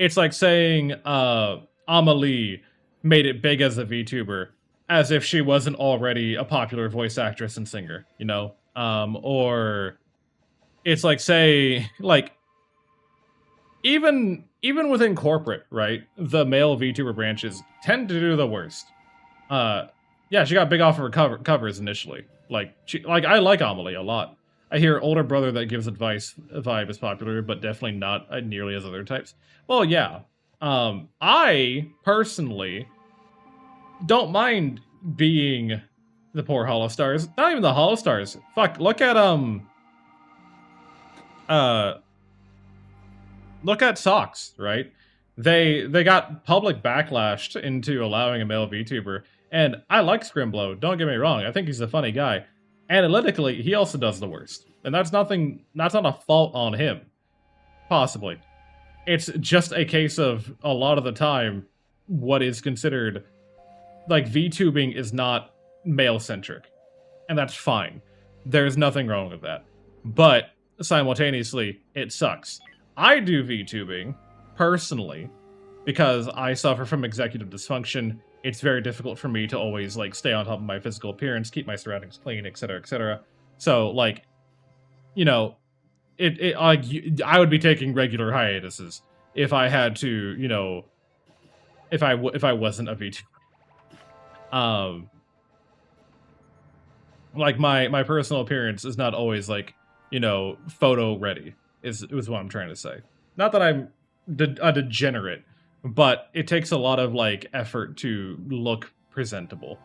[SPEAKER 1] It's like saying Amelie made it big as a VTuber, as if she wasn't already a popular voice actress and singer, you know? Or it's like like even within corporate, right? The male VTuber branches tend to do the worst. Yeah, she got big off of her covers initially. Like I like Amelie a lot. I hear older brother that gives advice vibe is popular, but definitely not nearly as other types. Well, yeah. I personally don't mind being the poor Hollow Stars. Not even the Hollow Stars. Fuck, look at look at Socks, right? They got public backlash into allowing a male VTuber, and I like Scrimblow, don't get me wrong, I think he's a funny guy. Analytically, he also does the worst. And that's not a fault on him. Possibly. It's just a case of, a lot of the time, what is considered, like, VTubing is not male-centric. And that's fine. There's nothing wrong with that. But, simultaneously, it sucks. I do VTubing, personally, because I suffer from executive dysfunction. It's very difficult for me to always, like, stay on top of my physical appearance, keep my surroundings clean, etc., etc. So, like, you know, I would be taking regular hiatuses if I had to, you know, if I wasn't a VTuber. Like, my personal appearance is not always, like, you know, photo ready, is what I'm trying to say. Not that I'm a degenerate, but it takes a lot of, like, effort to look presentable.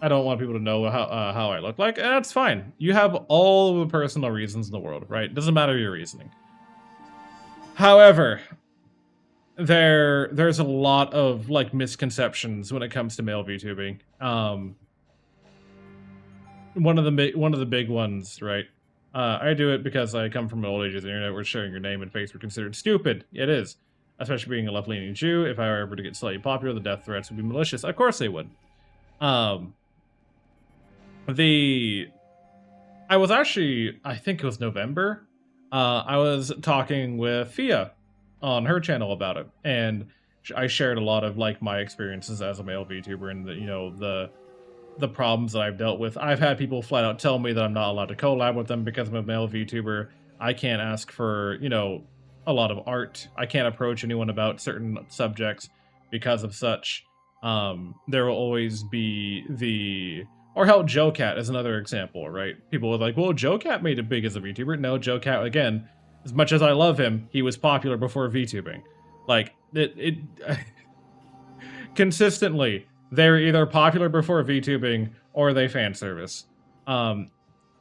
[SPEAKER 1] I don't want people to know how I look like. That's fine. You have all the personal reasons in the world, right? Doesn't matter your reasoning. However, there's a lot of, like, misconceptions when it comes to male VTubing. One of the big ones, right? I do it because I come from an old age of the internet where sharing your name and face were considered stupid. It is. Especially being a left-leaning Jew. If I were ever to get slightly popular, the death threats would be malicious. Of course they would. I was actually, I think it was November, I was talking with Fia on her channel about it, and I shared a lot of, like, my experiences as a male VTuber and, you know, the problems that I've dealt with. I've had people flat out tell me that I'm not allowed to collab with them because I'm a male VTuber. I can't ask for, you know, a lot of art. I can't approach anyone about certain subjects because of such. There will always be or hell, Joe Cat is another example, right? People are like, well, Joe Cat made it big as a VTuber. No, Joe Cat, again, as much as I love him, he was popular before VTubing. Like, consistently, they're either popular before VTubing, or they fan service.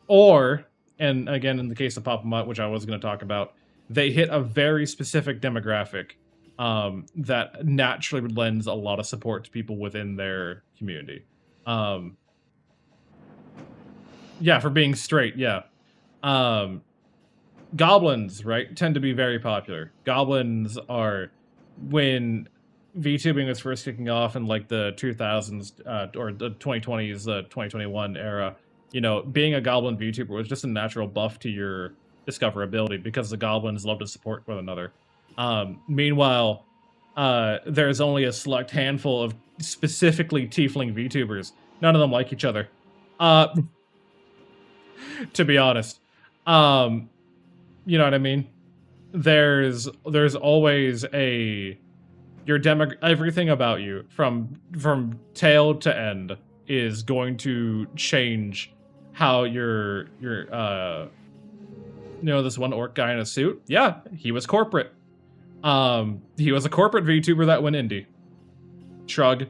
[SPEAKER 1] Or, and again, in the case of Papa Mutt, which I was going to talk about, they hit a very specific demographic that naturally lends a lot of support to people within their community. Yeah, for being straight, yeah. Goblins, right, tend to be very popular. Goblins are, when VTubing was first kicking off in, like, the 2000s, or the 2020s, the 2021 era, you know, being a Goblin VTuber was just a natural buff to your discoverability because the Goblins love to support one another. Meanwhile, there's only a select handful of specifically Tiefling VTubers. None of them like each other. To be honest. You know what I mean? There's always everything about you from tail to end is going to change how you know, this one orc guy in a suit? Yeah, he was corporate. He was a corporate VTuber that went indie. Shrug.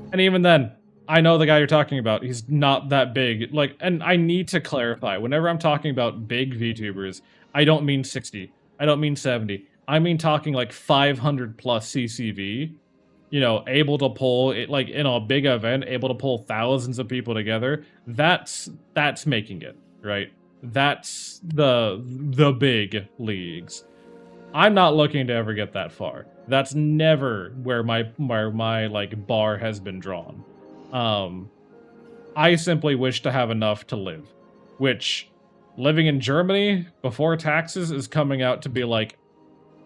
[SPEAKER 1] And even then, I know the guy you're talking about. He's not that big. Like, and I need to clarify, whenever I'm talking about big VTubers, I don't mean 60. I don't mean 70. I mean talking like 500 plus CCV. You know, able to pull it, like, in a big event, able to pull thousands of people together. That's making it, right? That's the big leagues. I'm not looking to ever get that far. That's never where my like bar has been drawn. I simply wish to have enough to live, which living in Germany before taxes is coming out to be like,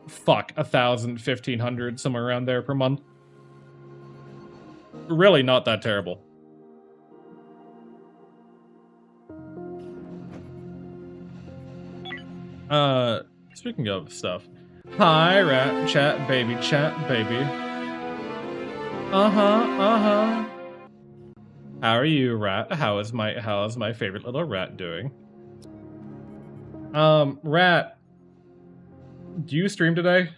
[SPEAKER 1] fuck, 1,000, 1,500, somewhere around there per month. Really not that terrible. Speaking of stuff. Hi, rat, chat, baby, Uh-huh. How are you, rat? How is my favorite little rat doing? Rat, do you stream today?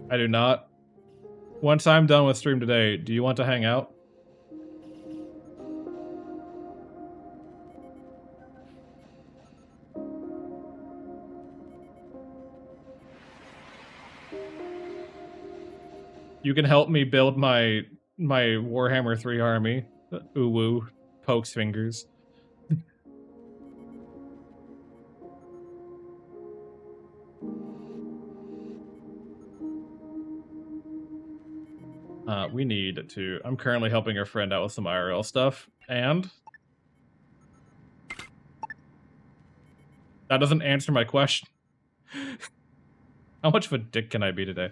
[SPEAKER 1] I do not. Once I'm done with stream today, do you want to hang out? You can help me build my Warhammer 3 army. Uwu pokes fingers. We need to... I'm currently helping our friend out with some IRL stuff, and... that doesn't answer my question. How much of a dick can I be today?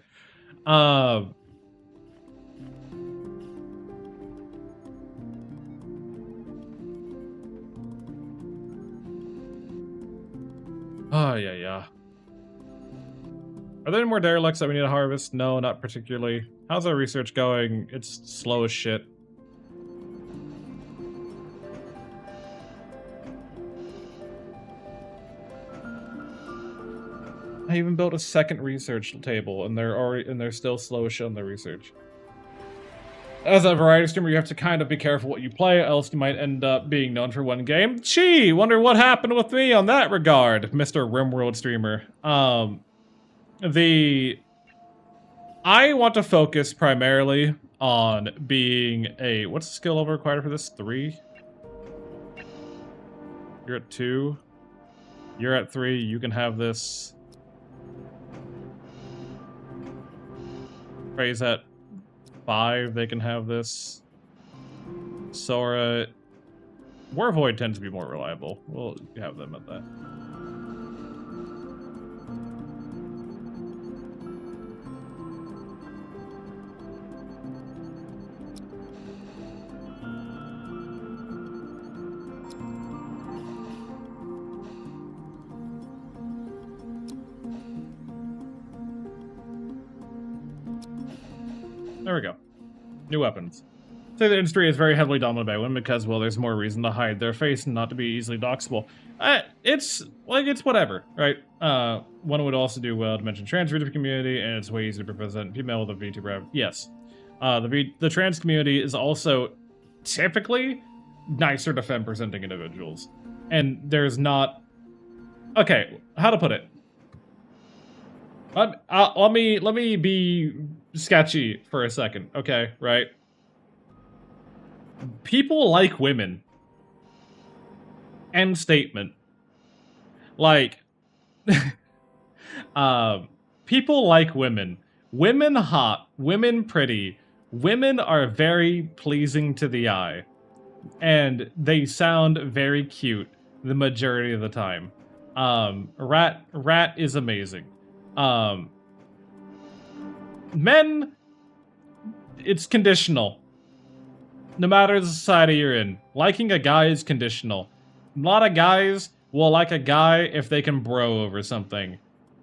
[SPEAKER 1] Oh, yeah. Are there any more derelicts that we need to harvest? No, not particularly. How's our research going? It's slow as shit. I even built a second research table, and they're still slow as shit on their research. As a variety streamer, you have to kind of be careful what you play, else you might end up being known for one game. Gee, wonder what happened with me on that regard, Mr. Rimworld streamer. I want to focus primarily on being a... what's the skill level required for this? 3? You're at 2. You're at 3. You can have this. Praise at 5. They can have this. Sora... Warvoid tends to be more reliable. We'll have them at that. There we go. New weapons. Say the industry is very heavily dominated by women because, well, there's more reason to hide their face and not to be easily doxable. It's whatever, right? One would also do well to mention transgender community, and it's way easier to represent female with a VTuber. Yes. The trans community is also typically nicer to femme presenting individuals. And there's not... okay, how to put it? Let me be sketchy for a second, okay, right? People like women. End statement. Like, people like women. Women hot, women pretty. Women are very pleasing to the eye. And they sound very cute the majority of the time. Rat is amazing. Men, it's conditional. No matter the society you're in, liking a guy is conditional. A lot of guys will like a guy if they can bro over something.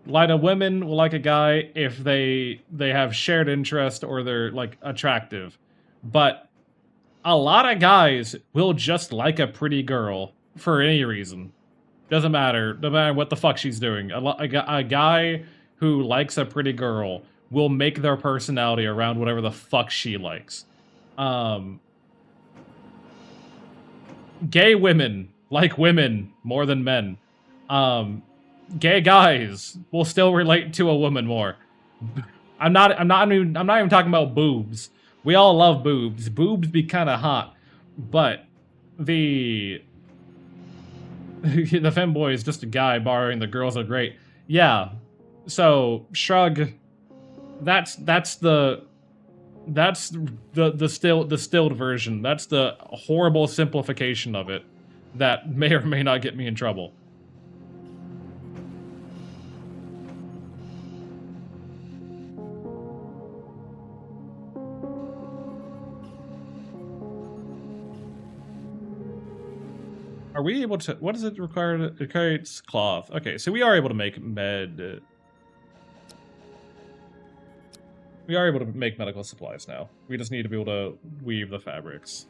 [SPEAKER 1] A lot of women will like a guy if they have shared interest or they're, like, attractive. But a lot of guys will just like a pretty girl for any reason. Doesn't matter. No matter what the fuck she's doing. A guy who likes a pretty girl will make their personality around whatever the fuck she likes. Gay women like women more than men. Gay guys will still relate to a woman more. I'm not even talking about boobs. We all love boobs. Boobs be kind of hot, but the the femboy is just a guy borrowing the girls are great. Yeah. So shrug. That's the distilled version. That's the horrible simplification of it that may or may not get me in trouble. Are we able to? What does it require? It requires cloth. Okay, so we are able to make med. We are able to make medical supplies now. We just need to be able to weave the fabrics.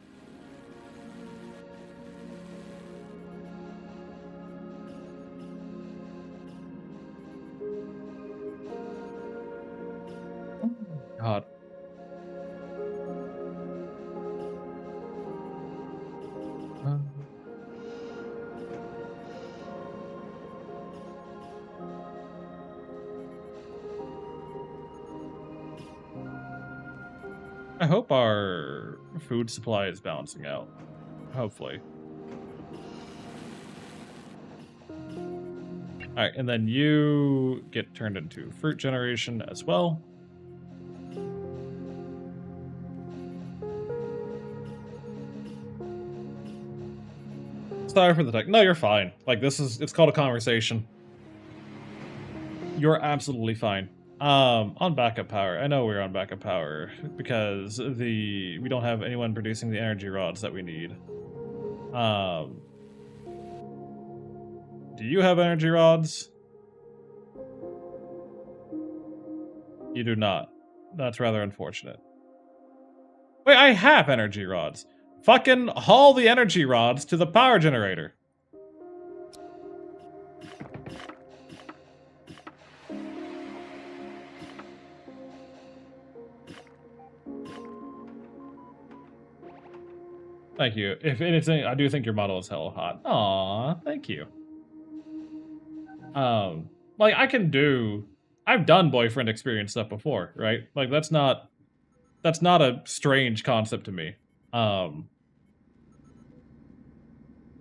[SPEAKER 1] Oh my god. I hope our food supply is balancing out. Hopefully. Alright, and then you get turned into fruit generation as well. Sorry for the tech. No, you're fine. Like, it's called a conversation. You're absolutely fine. On backup power. I know we're on backup power because we don't have anyone producing the energy rods that we need. Do you have energy rods? You do not. That's rather unfortunate. Wait, I have energy rods. Fucking haul the energy rods to the power generator. Thank you. If anything, I do think your model is hella hot. Aw, thank you. Like, I've done boyfriend experience stuff before, right? Like, that's not a strange concept to me.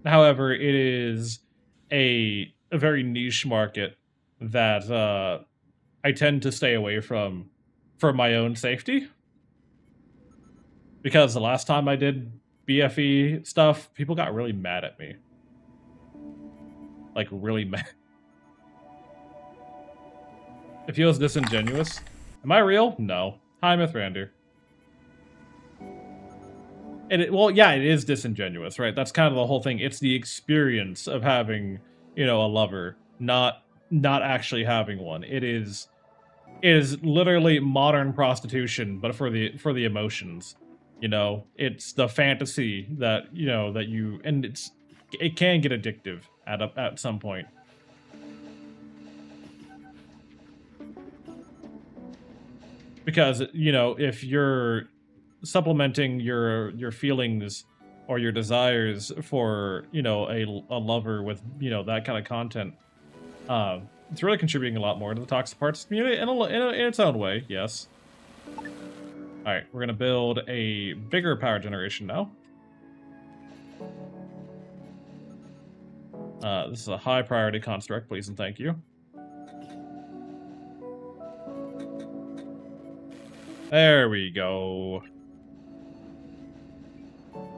[SPEAKER 1] However, it is a very niche market that I tend to stay away from for my own safety. Because the last time I did BFE stuff, people got really mad at me. Like, really mad. It feels disingenuous. Am I real? No. Hi, Mithrander. Well, yeah, it is disingenuous, right? That's kind of the whole thing. It's the experience of having, a lover, not actually having one. It is literally modern prostitution, but for the emotions. It's the fantasy that and it can get addictive at some point. Because, if you're supplementing your feelings or your desires for, a lover with, that kind of content, it's really contributing a lot more to the toxic parts community in its own way, yes. Alright, we're gonna build a bigger power generation now. This is a high priority construct, please and thank you. There we go.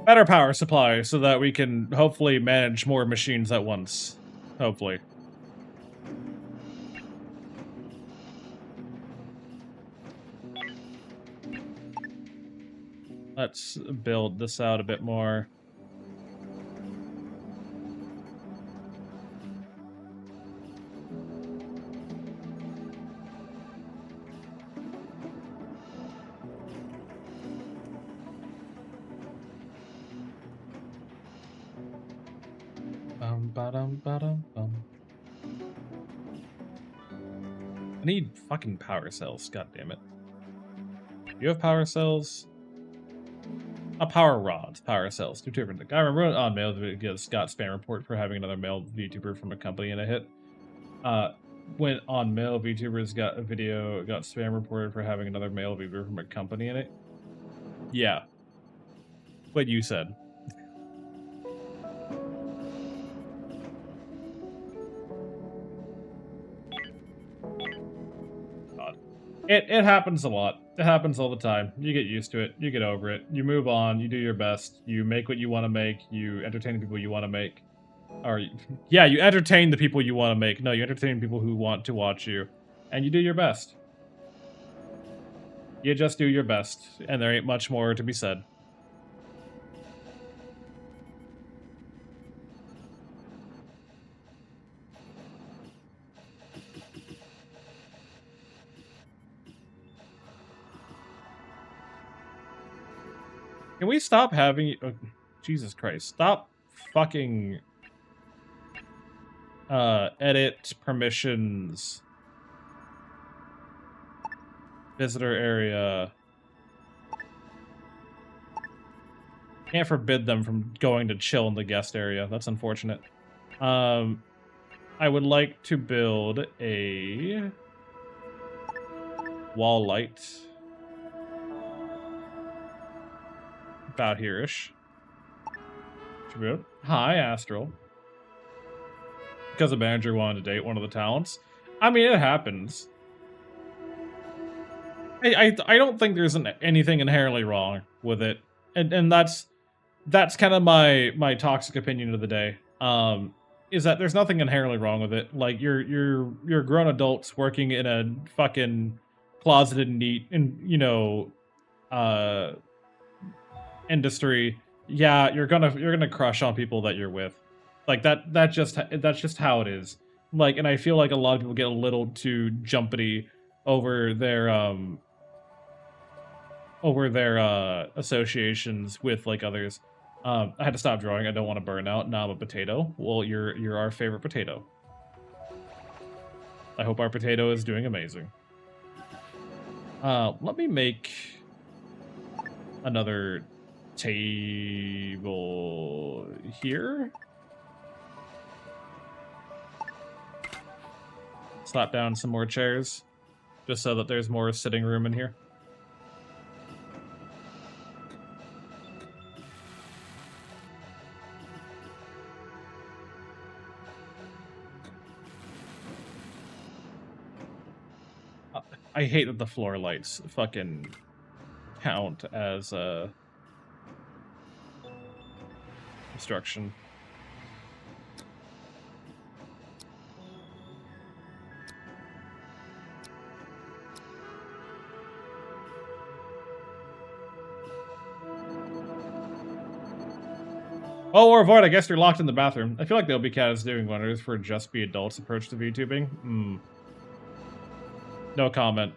[SPEAKER 1] Better power supply so that we can hopefully manage more machines at once. Hopefully. Let's build this out a bit more. I need fucking power cells, god damn it. You have power cells? Power rods, power cells, two different things. I remember on mail gives got spam report for having another male VTuber from a company in a hit. When on mail VTubers got a video, got spam reported for having another male VTuber from a company in it. Yeah. What you said. It happens a lot. It happens all the time. You get used to it. You get over it. You move on. You do your best. You make what you want to make. You entertain the people you want to make. Or, yeah, you entertain the people you want to make. No, you entertain people who want to watch you. And you do your best. You just do your best. And there ain't much more to be said. Can we stop having... Oh, Jesus Christ. Stop fucking... edit permissions. Visitor area. Can't forbid them from going to chill in the guest area. That's unfortunate. I would like to build a... wall light. About here-ish. Hi, Astral. Because the manager wanted to date one of the talents. I mean, it happens. I don't think there's anything inherently wrong with it, and that's kind of my toxic opinion of the day. Is that there's nothing inherently wrong with it. Like you're grown adults working in a fucking closeted neat and industry. Yeah, you're gonna crush on people that you're with. Like that's just how it is. Like, and I feel like a lot of people get a little too jumpity over their associations with like others. I had to stop drawing. I don't want to burn out. Now I'm a potato. Well, you're our favorite potato. I hope our potato is doing amazing. Let me make another table here. Slap down some more chairs, just so that there's more sitting room in here. I hate that the floor lights fucking count as obstruction. Oh, or Void, I guess you're locked in the bathroom. I feel like the OB Cat is doing wonders for just be adults approach to VTubing. No comment.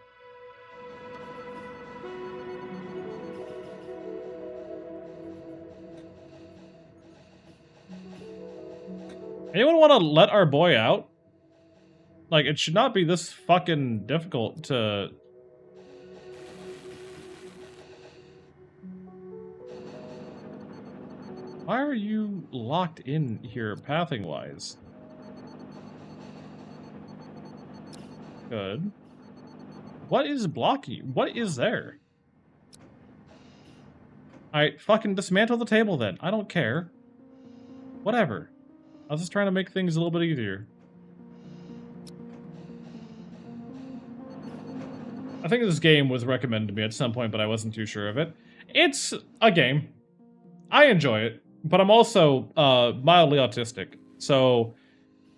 [SPEAKER 1] Anyone want to let our boy out? Like, it should not be this fucking difficult to... Why are you locked in here pathing-wise? Good. What is blocking? What is there? Alright, fucking dismantle the table then. I don't care. Whatever. I was just trying to make things a little bit easier. I think this game was recommended to me at some point, but I wasn't too sure of it. It's a game. I enjoy it, but I'm also mildly autistic. So,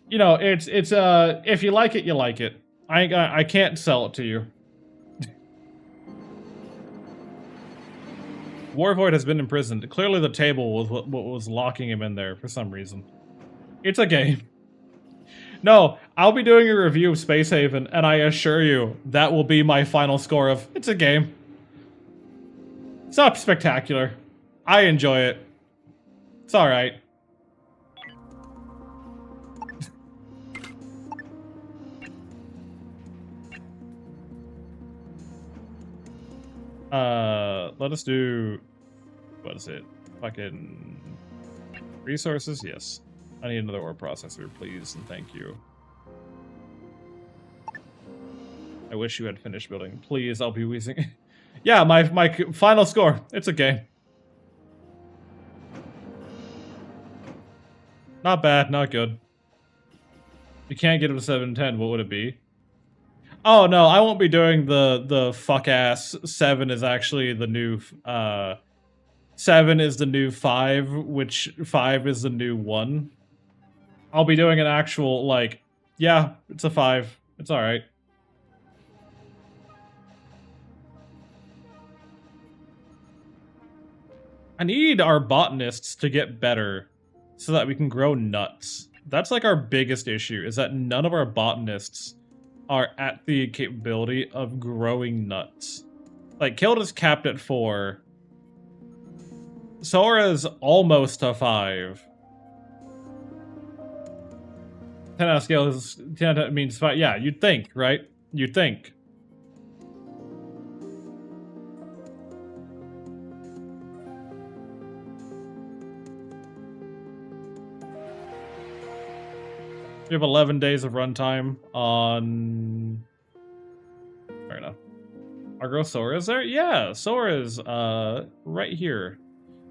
[SPEAKER 1] you know, it's if you like it, you like it. I can't sell it to you. Warvoid has been imprisoned. Clearly the table was what was locking him in there for some reason. It's a game. No, I'll be doing a review of Space Haven, and I assure you, that will be my final score of, it's a game. It's not spectacular. I enjoy it. It's alright. Let us do... What is it? Fucking... Resources? Yes. I need another ore processor, please, and thank you. I wish you had finished building. Please, I'll be wheezing. Yeah, my final score. It's a game. Not bad, not good. If you can't get it to 7 and 10, what would it be? Oh no, I won't be doing the fuck ass 7 is actually the new 7 is the new 5, which 5 is the new 1. I'll be doing an actual like, yeah, it's a 5. It's all right. I need our botanists to get better so that we can grow nuts. That's like our biggest issue, is that none of our botanists are at the capability of growing nuts. Like, Kilda's capped at 4. Sora's almost a 5. 10 out of scale is 10 means 5. Yeah, you'd think, right? You'd think. We have 11 days of runtime on... Fair enough. Our girl Sora is there? Yeah, Sora's right here.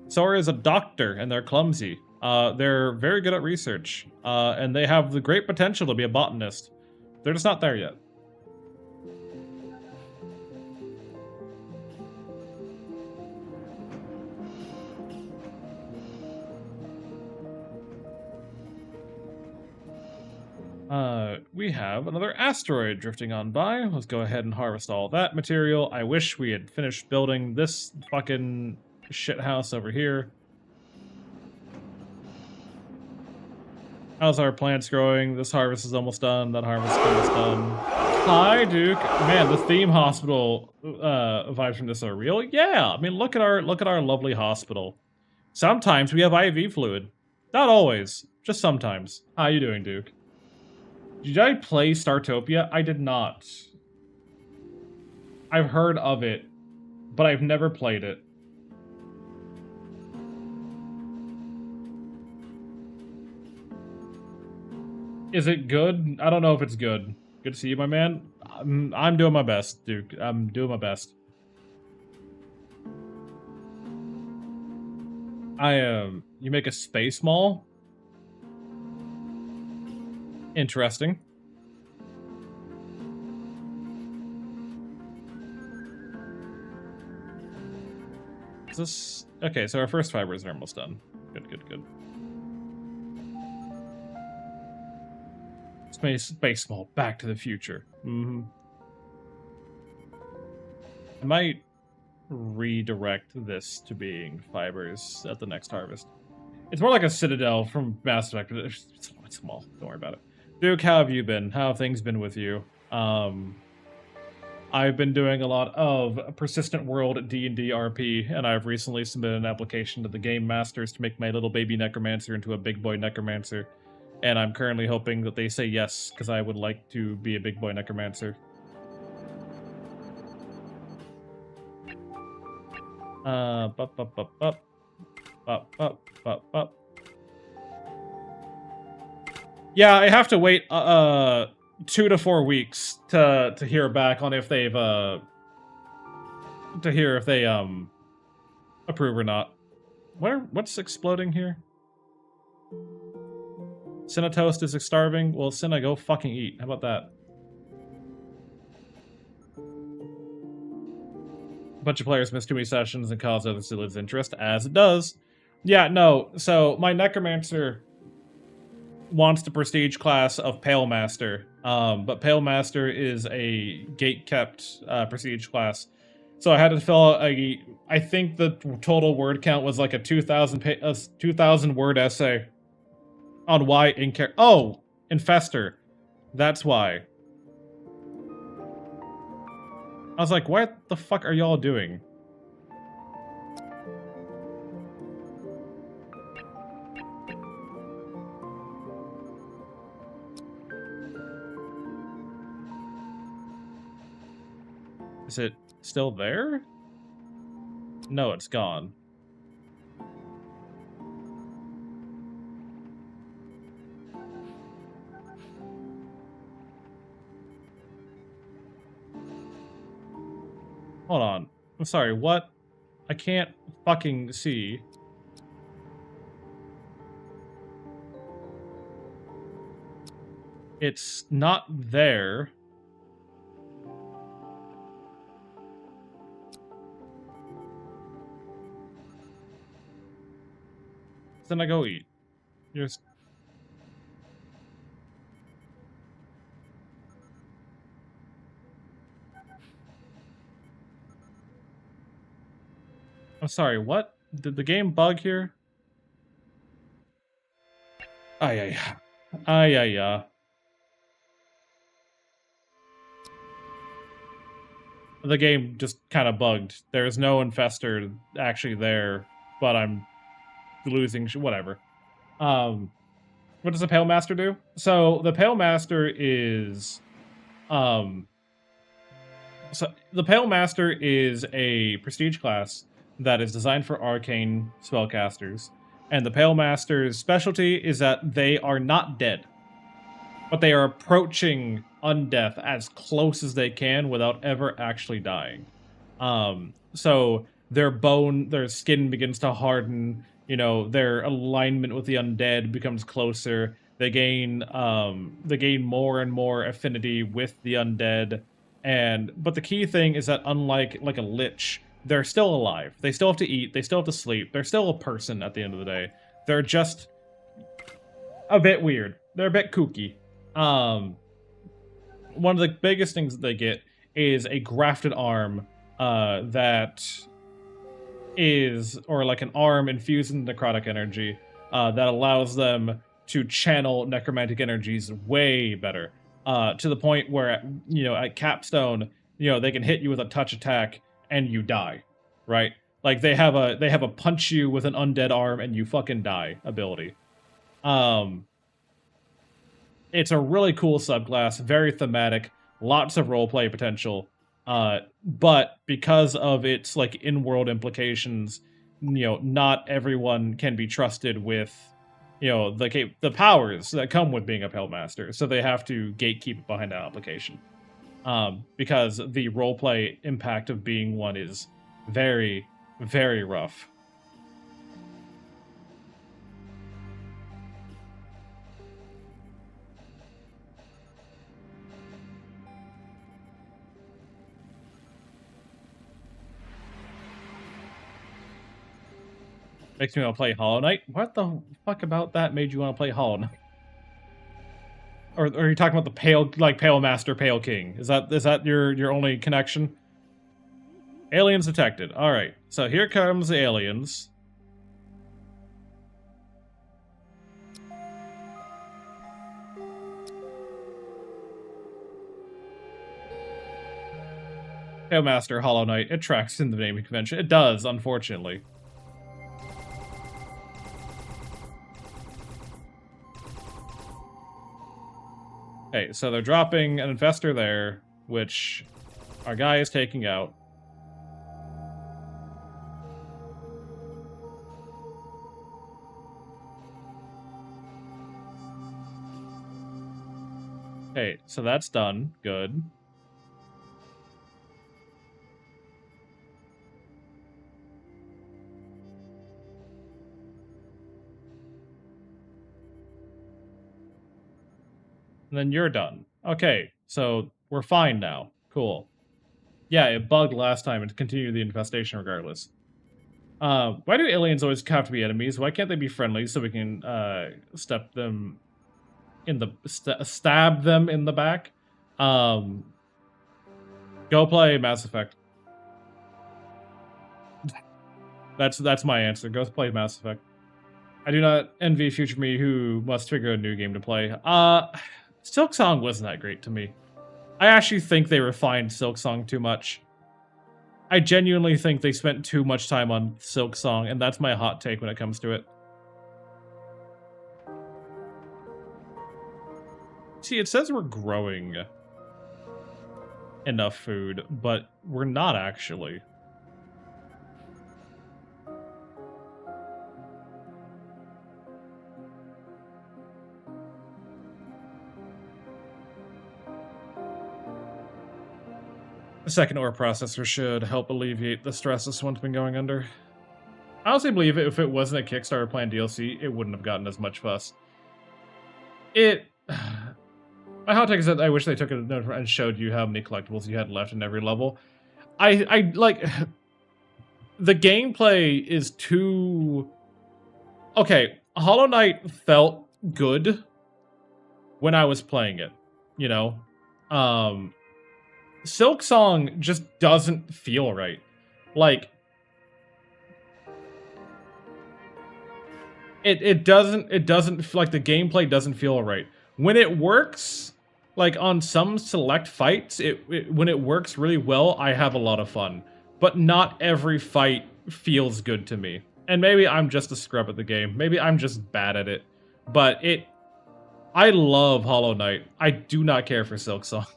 [SPEAKER 1] Sora is a doctor, and they're clumsy. They're very good at research, and they have the great potential to be a botanist. They're just not there yet. We have another asteroid drifting on by. Let's go ahead and harvest all that material. I wish we had finished building this fucking shithouse over here. How's our plants growing? This harvest is almost done. That harvest is almost done. Hi, Duke. Man, the theme hospital vibes from this are real. Yeah, I mean, look at our lovely hospital. Sometimes we have IV fluid. Not always, just sometimes. How you doing, Duke? Did I play Startopia? I did not. I've heard of it, but I've never played it. Is it good? I don't know if it's good. Good to see you, my man. I'm doing my best, Duke. I'm doing my best. You make a space mall? Interesting. Is this... Okay, so our first fibers are almost done. Good, good, good. Space mall, Back to the Future. Mm-hmm. I might redirect this to being fibers at the next harvest. It's more like a Citadel from Mass Effect. It's small. Don't worry about it. Duke, how have you been? How have things been with you? I've been doing a lot of Persistent World D&D RP, and I've recently submitted an application to the Game Masters to make my little baby Necromancer into a big boy Necromancer. And I'm currently hoping that they say yes, because I would like to be a big boy Necromancer. Yeah, I have to wait 2 to 4 weeks to hear back on if they've approve or not. What's exploding here? Cinetoast is starving. Well, Cinna, go fucking eat. How about that? A bunch of players miss too many sessions and cause others to lose interest, as it does. Yeah, no. So my Necromancer wants the prestige class of Pale Master, but Pale Master is a gate-kept prestige class. So I had to fill out I think the total word count was like a 2,000 word essay on why Infestor. That's why. I was like, what the fuck are y'all doing? Is it still there? No, it's gone. Hold on. I'm sorry, what? I can't fucking see. It's not there. Then I go eat. Just... I'm sorry, what? Did the game bug here? Ay, ay, ay, ay, ay. The game just kind of bugged. There's no infestor actually there, but I'm losing whatever. What does the Pale Master do? So the Pale Master is, so the Pale Master is a prestige class that is designed for arcane spellcasters, and the Pale Master's specialty is that they are not dead, but they are approaching undeath as close as they can without ever actually dying. So their skin begins to harden. You know, their alignment with the undead becomes closer. They gain more and more affinity with the undead. But the key thing is that unlike like a lich, they're still alive. They still have to eat. They still have to sleep. They're still a person at the end of the day. They're just a bit weird. They're a bit kooky. One of the biggest things that they get is a grafted arm that is, or like an arm infused in necrotic energy that allows them to channel necromantic energies way better, to the point where, you know, at Capstone, you know, they can hit you with a touch attack and you die, right? Like they have a punch you with an undead arm and you fucking die ability. It's a really cool subclass, very thematic, lots of roleplay potential. But because of its like in-world implications, you know, not everyone can be trusted with, you know, the powers that come with being a Pale Master. So they have to gatekeep it behind that application. Because the roleplay impact of being one is very, very rough. Makes me want to play Hollow Knight. What the fuck about that made you want to play Hollow Knight? Or are you talking about the Pale Master, Pale King? Is that your only connection? Aliens detected. All right, so here comes the aliens. Pale Master, Hollow Knight. It tracks in the naming convention. It does, unfortunately. Okay, so they're dropping an infestor there, which our guy is taking out. Okay, so that's done. Good. And then you're done. Okay, so we're fine now. Cool. Yeah, it bugged last time and continued the infestation regardless. Why do aliens always have to be enemies? Why can't they be friendly so we can stab them in the back? Go play Mass Effect. That's my answer. Go play Mass Effect. I do not envy future me who must figure a new game to play. Silksong wasn't that great to me. I actually think they refined Silksong too much. I genuinely think they spent too much time on Silksong, and that's my hot take when it comes to it. See, it says we're growing enough food, but we're not actually. The second ore processor should help alleviate the stress this one's been going under. I honestly believe if it wasn't a Kickstarter planned DLC, it wouldn't have gotten as much fuss. My hot take is that I wish they took it and showed you how many collectibles you had left in every level. I like... The gameplay is too... Okay, Hollow Knight felt good when I was playing it, you know? Silk Song just doesn't feel right. Like, it doesn't, like, the gameplay doesn't feel right. When it works, like, on some select fights, when it works really well, I have a lot of fun. But not every fight feels good to me. And maybe I'm just a scrub at the game. Maybe I'm just bad at it. But I love Hollow Knight. I do not care for Silk Song.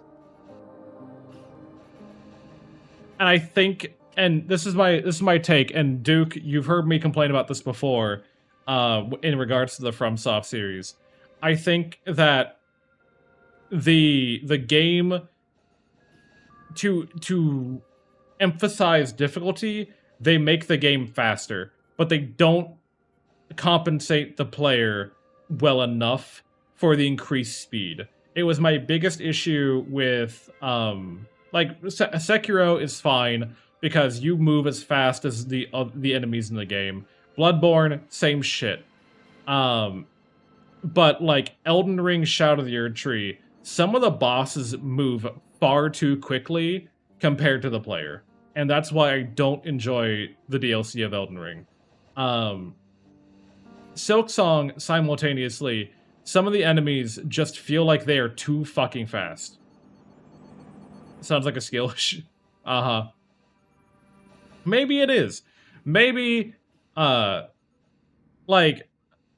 [SPEAKER 1] And I think, and this is my take, and Duke, you've heard me complain about this before, in regards to the FromSoft series. I think that the game, to emphasize difficulty, they make the game faster, but they don't compensate the player well enough for the increased speed. It was my biggest issue with, like, Sekiro is fine because you move as fast as the enemies in the game. Bloodborne, same shit. But like Elden Ring, Shadow of the Erdtree, some of the bosses move far too quickly compared to the player, and that's why I don't enjoy the DLC of Elden Ring. Silk Song, simultaneously, some of the enemies just feel like they are too fucking fast. Sounds like a skill issue. Uh-huh. Maybe it is. Maybe, like,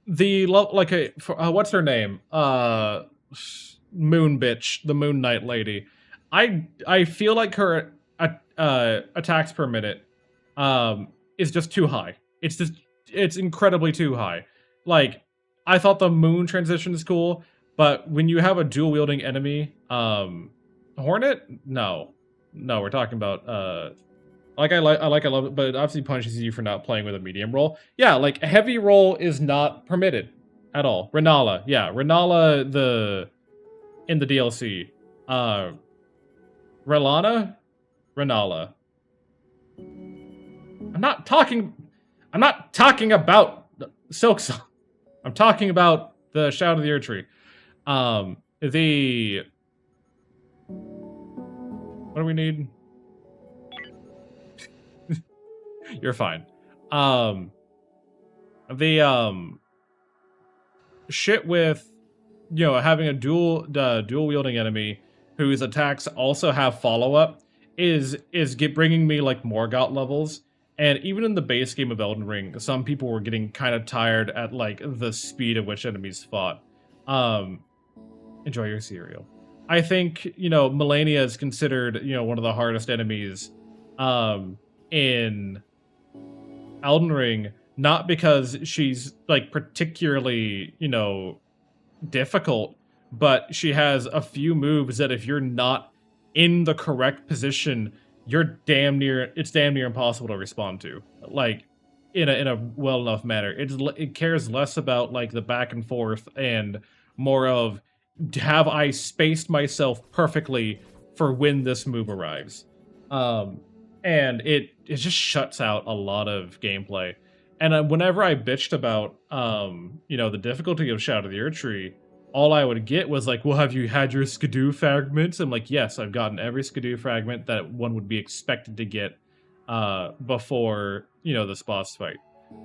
[SPEAKER 1] what's her name? Moon bitch, the Moon Knight lady. I feel like her attacks per minute is just too high. It's incredibly too high. Like, I thought the moon transition is cool, but when you have a dual wielding enemy, Hornet? No, we're talking about I love it, but it obviously punishes you for not playing with a medium roll. Yeah, like heavy roll is not permitted at all. Renala, yeah, Renala in the DLC. Renala. I'm not talking about Silk Song. I'm talking about the Shadow of the Erdtree. What do we need? You're fine. Shit with, having a dual wielding enemy whose attacks also have follow up is bringing me like Morgott levels. And even in the base game of Elden Ring, some people were getting kind of tired at like the speed at which enemies fought. Enjoy your cereal. I think, Melania is considered, one of the hardest enemies in Elden Ring, not because she's like particularly, difficult, but she has a few moves that if you're not in the correct position, it's damn near impossible to respond to. Like, in a well enough manner. It cares less about like the back and forth and more of, have I spaced myself perfectly for when this move arrives? And it just shuts out a lot of gameplay. And whenever I bitched about, the difficulty of Shadow of the Erdtree, all I would get was like, well, have you had your Skidoo fragments? I'm like, yes, I've gotten every Skidoo fragment that one would be expected to get before, this boss fight.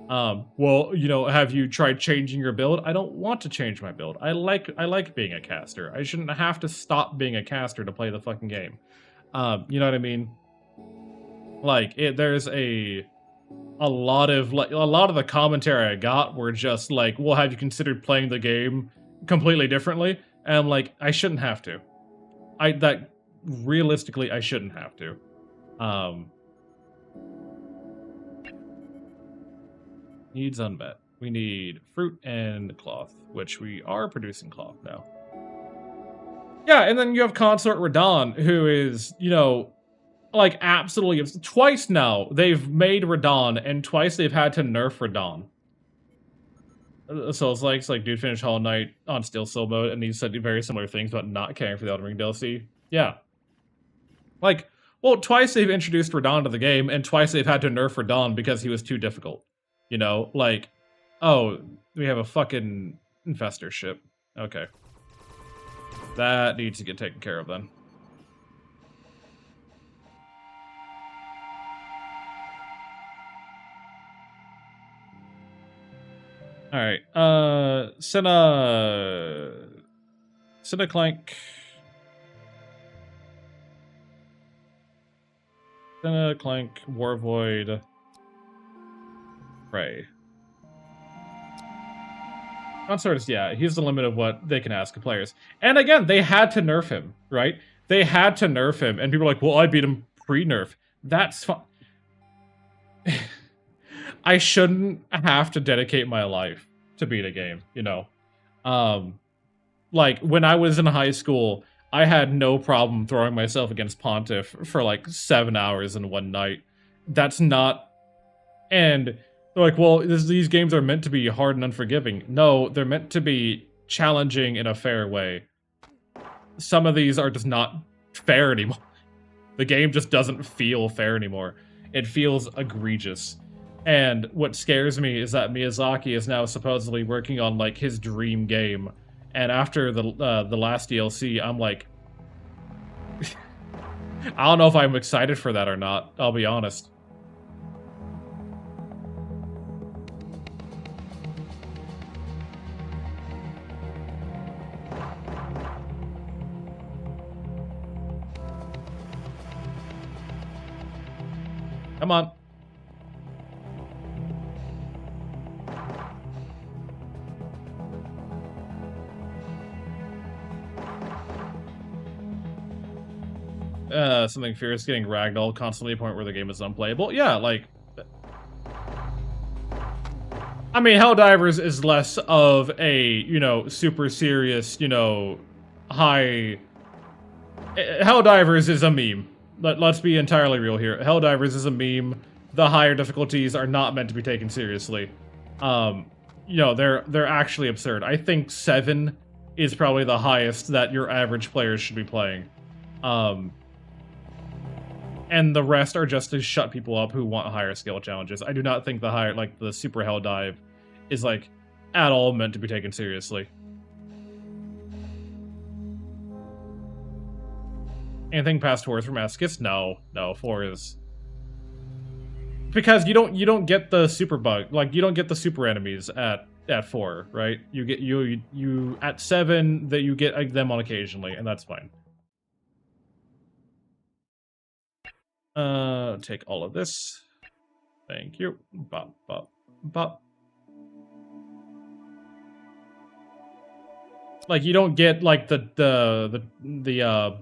[SPEAKER 1] Well, have you tried changing your build? I don't want to change my build. I like being a caster. I shouldn't have to stop being a caster to play the fucking game. You know what I mean? Like, there's a lot of the commentary I got were just like, well, have you considered playing the game completely differently? And I'm like, I shouldn't have to. Realistically, I shouldn't have to. Needs unmet. We need fruit and cloth, which we are producing cloth now. Yeah, and then you have Consort Radahn, who is, like, absolutely... Twice now, they've made Radahn, and twice they've had to nerf Radahn. So it's like, dude finished Hollow Knight on Still Soul mode, and he said very similar things about not caring for the Elden Ring DLC. Yeah. Like, well, twice they've introduced Radahn to the game, and twice they've had to nerf Radahn because he was too difficult. Like, Oh, we have a fucking infestor ship. Okay. That needs to get taken care of then. Alright, send a clank. Send a clank, war void, pray. Consorts, yeah, he's the limit of what they can ask of players. And again, they had to nerf him, right? They had to nerf him, and people are like, well, I beat him pre-nerf. That's fine. I shouldn't have to dedicate my life to beat a game, you know? Like, when I was in high school, I had no problem throwing myself against Pontiff for, like, 7 hours in one night. That's not... And they're like, well, these games are meant to be hard and unforgiving. No, they're meant to be challenging in a fair way. Some of these are just not fair anymore. The game just doesn't feel fair anymore. It feels egregious. And what scares me is that Miyazaki is now supposedly working on, like, his dream game. And after the last DLC, I'm like... I don't know if I'm excited for that or not, I'll be honest. Come on. Something fierce, getting ragdoll constantly, a point where the game is unplayable. Yeah, like... I mean, Helldivers is less of a, you know, super serious, you know, high... Helldivers is a meme. Let's be entirely real here. Helldivers is a meme. The higher difficulties are not meant to be taken seriously. You know, they're actually absurd. I think 7 is probably the highest that your average players should be playing. And the rest are just to shut people up who want higher skill challenges. I do not think the higher, like, the super hell dive is, like, at all meant to be taken seriously. Anything past 4 is from Eskis? No, 4 is... Because you don't get the super bug, like, you don't get the super enemies at 4, right? You get, you at 7, that you get them on occasionally, and that's fine. Take all of this. Thank you. Bop, bop, bop. Like, you don't get, like, the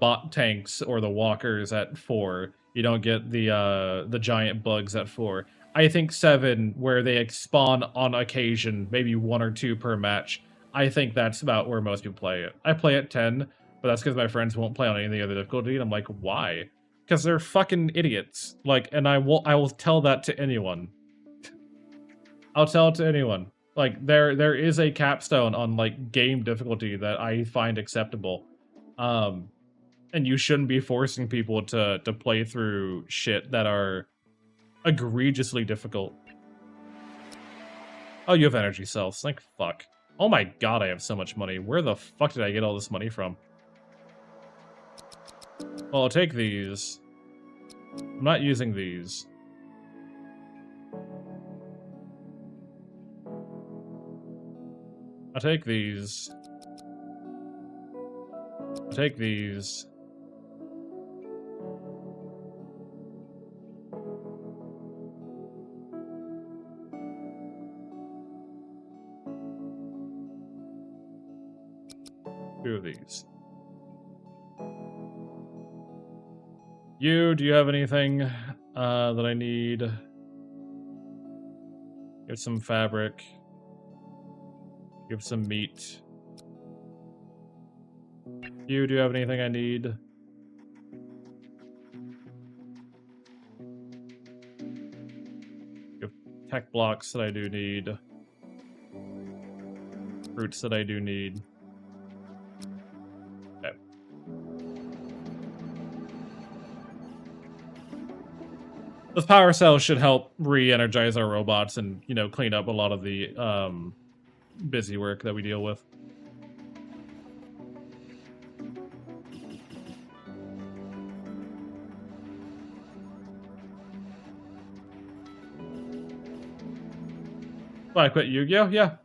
[SPEAKER 1] bot tanks or the walkers at 4. You don't get the giant bugs at 4. I think 7, where they spawn on occasion, maybe 1 or 2 per match, I think that's about where most people play it. I play at 10, but that's because my friends won't play on any of the other difficulty, and I'm like, why? Because they're fucking idiots. Like, and I will tell that to anyone. I'll tell it to anyone. Like, there is a capstone on, like, game difficulty that I find acceptable. And you shouldn't be forcing people to play through shit that are egregiously difficult. Oh, you have energy cells. Like, fuck. Oh my god, I have so much money. Where the fuck did I get all this money from? Well, I'll take these. I'm not using these. I'll take these. I'll take these. Two of these. Do you have anything that I need? Give some fabric. Give some meat. Do you have anything I need? Give tech blocks that I do need. Fruits that I do need. Okay. Those power cells should help re-energize our robots and, you know, clean up a lot of the busy work that we deal with. Oh, I quit Yu-Gi-Oh? Yeah.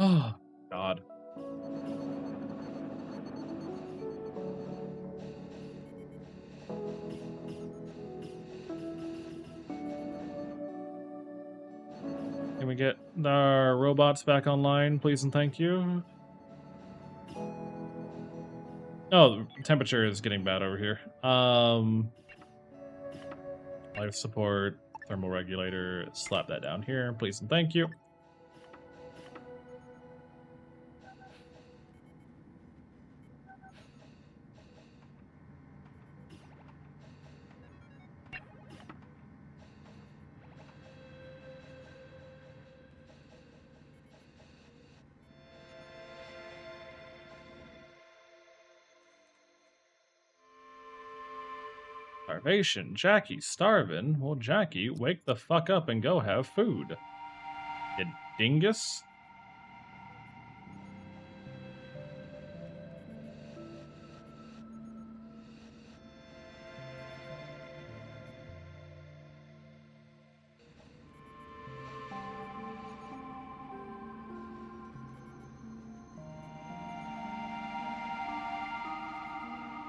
[SPEAKER 1] Oh, God. Can we get our robots back online, please and thank you? Oh, the temperature is getting bad over here. Life support, thermal regulator, slap that down here, please and thank you. Starvation. Jackie's starving. Well, Jackie, wake the fuck up and go have food. You dingus.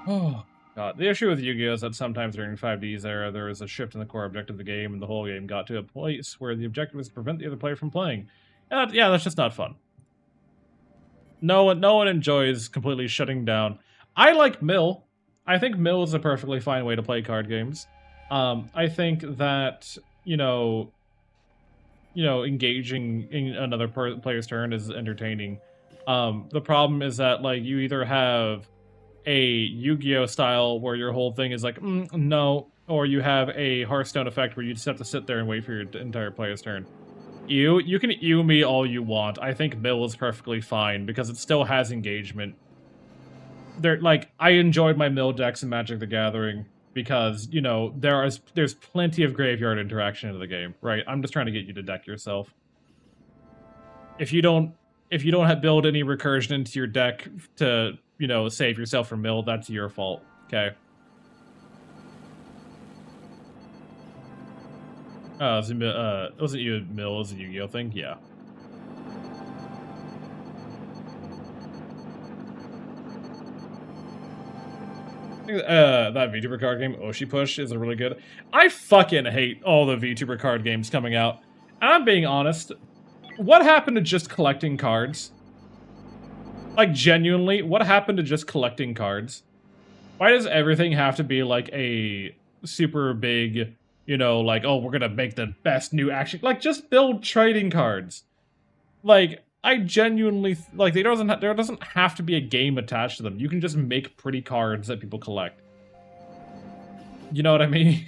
[SPEAKER 1] Oh, God. The issue with Yu-Gi-Oh! Is that sometimes during 5D's era, there was a shift in the core objective of the game, and the whole game got to a place where the objective was to prevent the other player from playing. Yeah, that's just not fun. No one enjoys completely shutting down. I like Mill. I think Mill is a perfectly fine way to play card games. I think that, engaging in another player's turn is entertaining. The problem is that, like, you either have a Yu-Gi-Oh style where your whole thing is like, no, or you have a Hearthstone effect where you just have to sit there and wait for your entire player's turn. You can ew me all you want. I think Mill is perfectly fine because it still has engagement. I enjoyed my Mill decks in Magic the Gathering because, there's plenty of graveyard interaction in the game, right? I'm just trying to get you to deck yourself. If you don't build any recursion into your deck to, save yourself from Mill, that's your fault. Okay. Oh, wasn't you a Mill as a Yu-Gi-Oh thing? Yeah. That VTuber card game, Oshi Push, is a really good. I fucking hate all the VTuber card games coming out. And I'm being honest. What happened to just collecting cards? Like, genuinely, what happened to just collecting cards? Why does everything have to be, like, a super big, oh, we're gonna make the best new action... Like, just build trading cards. Like, I genuinely... Like, there doesn't have to be a game attached to them. You can just make pretty cards that people collect. You know what I mean?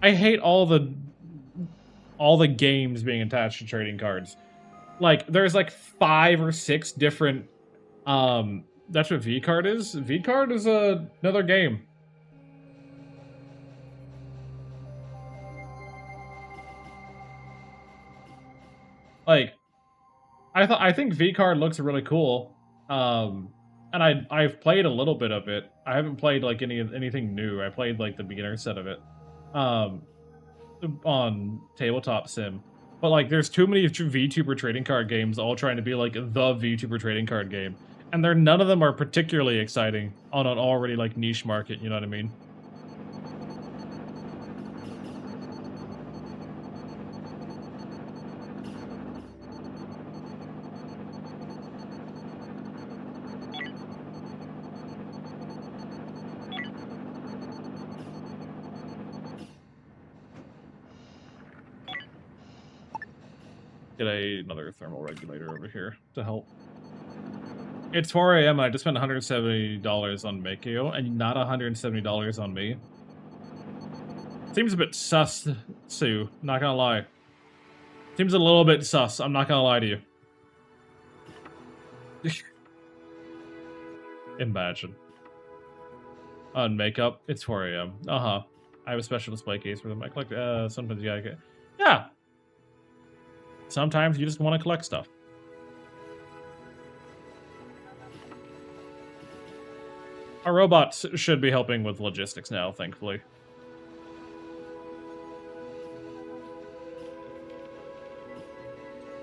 [SPEAKER 1] I hate all the games being attached to trading cards. Like, there's like 5 or 6 different, that's what V-Card is? V-Card is another game. Like, I think V-Card looks really cool. And I've played a little bit of it. I haven't played like anything new. I played like the beginner set of it. On Tabletop Sim. But, like, there's too many VTuber trading card games all trying to be, like, the VTuber trading card game. And none of them are particularly exciting on an already, like, niche market, you know what I mean? Get another thermal regulator over here to help. It's 4 a.m. I just spent $170 on Makio and not $170 on me. Seems a bit sus, Sue. Not gonna lie. Seems a little bit sus. I'm not gonna lie to you. Imagine. On makeup, it's 4 a.m. Uh-huh. I have a special display case for them. I collect, sometimes you gotta get... Yeah! Sometimes you just want to collect stuff. Our robots should be helping with logistics now, thankfully.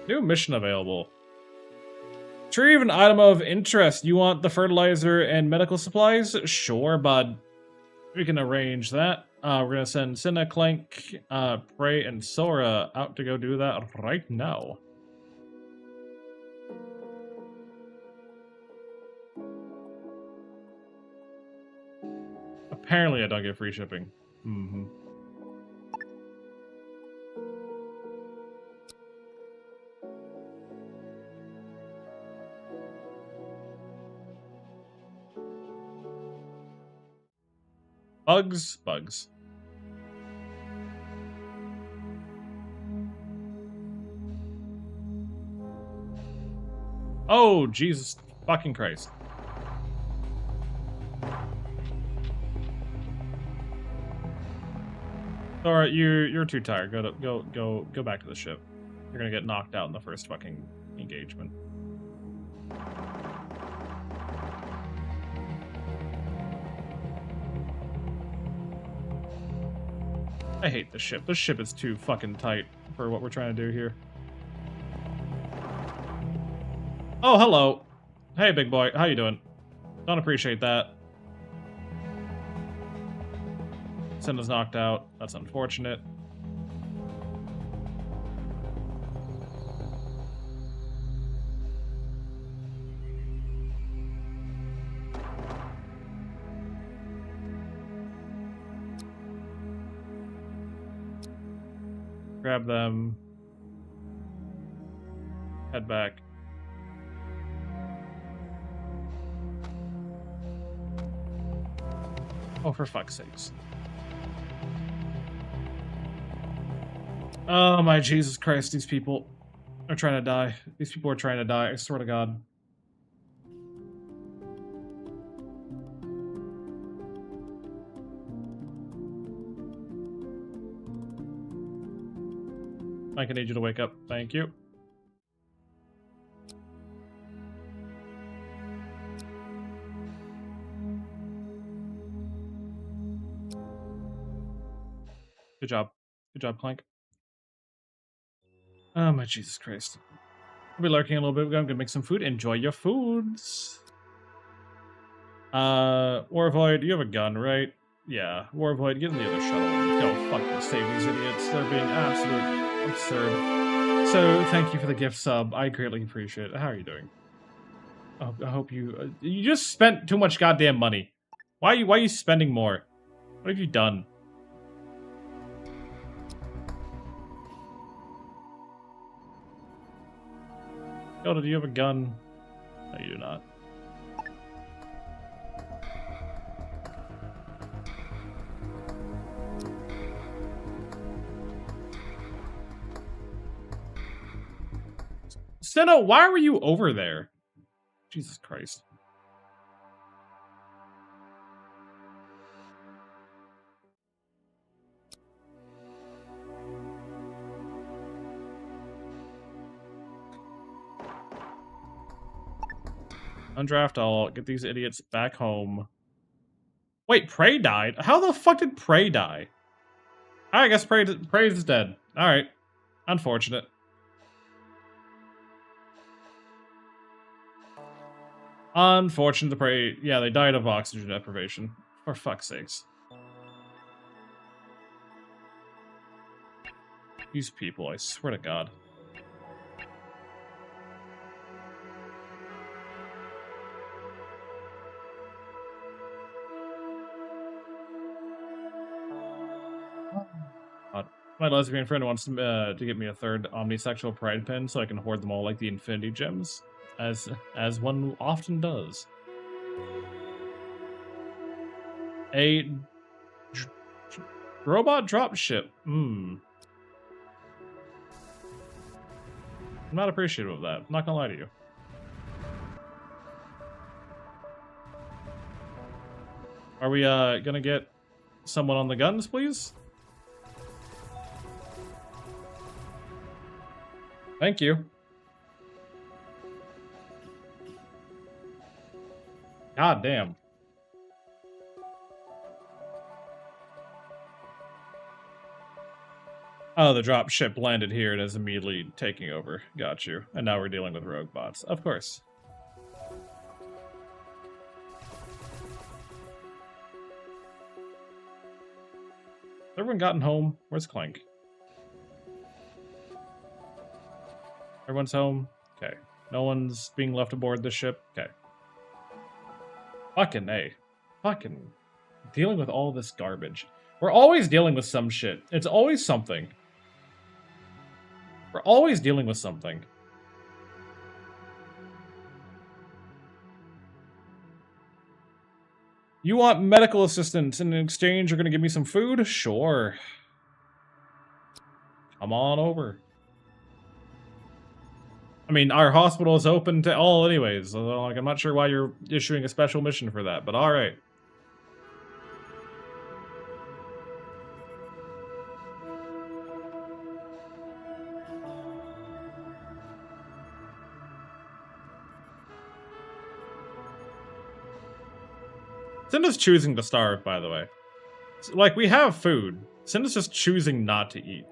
[SPEAKER 1] New mission available. Retrieve an item of interest. You want the fertilizer and medical supplies? Sure, bud. We can arrange that. We're gonna send Cinna, Clank, Prey, and Sora out to go do that right now. Apparently I don't get free shipping. Mm-hmm. Bugs. Oh, Jesus fucking Christ. Alright, you're too tired. Go back to the ship. You're gonna get knocked out in the first fucking engagement. I hate this ship. This ship is too fucking tight for what we're trying to do here. Oh, hello. Hey, big boy. How you doing? Don't appreciate that. Cinna's knocked out. That's unfortunate. Grab them. Head back. Oh, for fuck's sakes. Oh my Jesus Christ, these people are trying to die. These people are trying to die, I swear to God. Mike, I need you to wake up. Thank you. Good job. Good job, Clank. Oh my Jesus Christ. I'll be lurking a little bit. I'm gonna make some food. Enjoy your foods. Warvoid, you have a gun, right? Yeah. Warvoid, get in the other shuttle. Go fucking save these idiots. They're being absolute absurd. So, thank you for the gift sub. I greatly appreciate it. How are you doing? I hope you... you just spent too much goddamn money. Why are you spending more? What have you done? Yoda, do you have a gun? No, you do not. Senna, why were you over there? Jesus Christ. Undraft all. Get these idiots back home. Wait, Prey died? How the fuck did Prey die? I guess Prey is dead. Alright. Unfortunate. Unfortunate, the Prey... Yeah, they died of oxygen deprivation. For fuck's sakes. These people, I swear to God. My lesbian friend wants to get me a third omnisexual pride pin so I can hoard them all like the Infinity Gems, as one often does. Robot dropship. I'm not appreciative of that. I'm not gonna lie to you. Are we gonna get someone on the guns, please? Thank you. God damn. Oh, the drop ship landed here and is immediately taking over. Got you. And now we're dealing with rogue bots. Of course. Has everyone gotten home? Where's Clank? Everyone's home? Okay. No one's being left aboard this ship? Okay. Fucking A. Fucking dealing with all this garbage. We're always dealing with some shit. It's always something. We're always dealing with something. You want medical assistance, and in exchange you're gonna give me some food? Sure. Come on over. I mean, our hospital is open to all anyways, so like, I'm not sure why you're issuing a special mission for that, but alright. Cinda's choosing to starve, by the way. Like, we have food. Cinda's just choosing not to eat.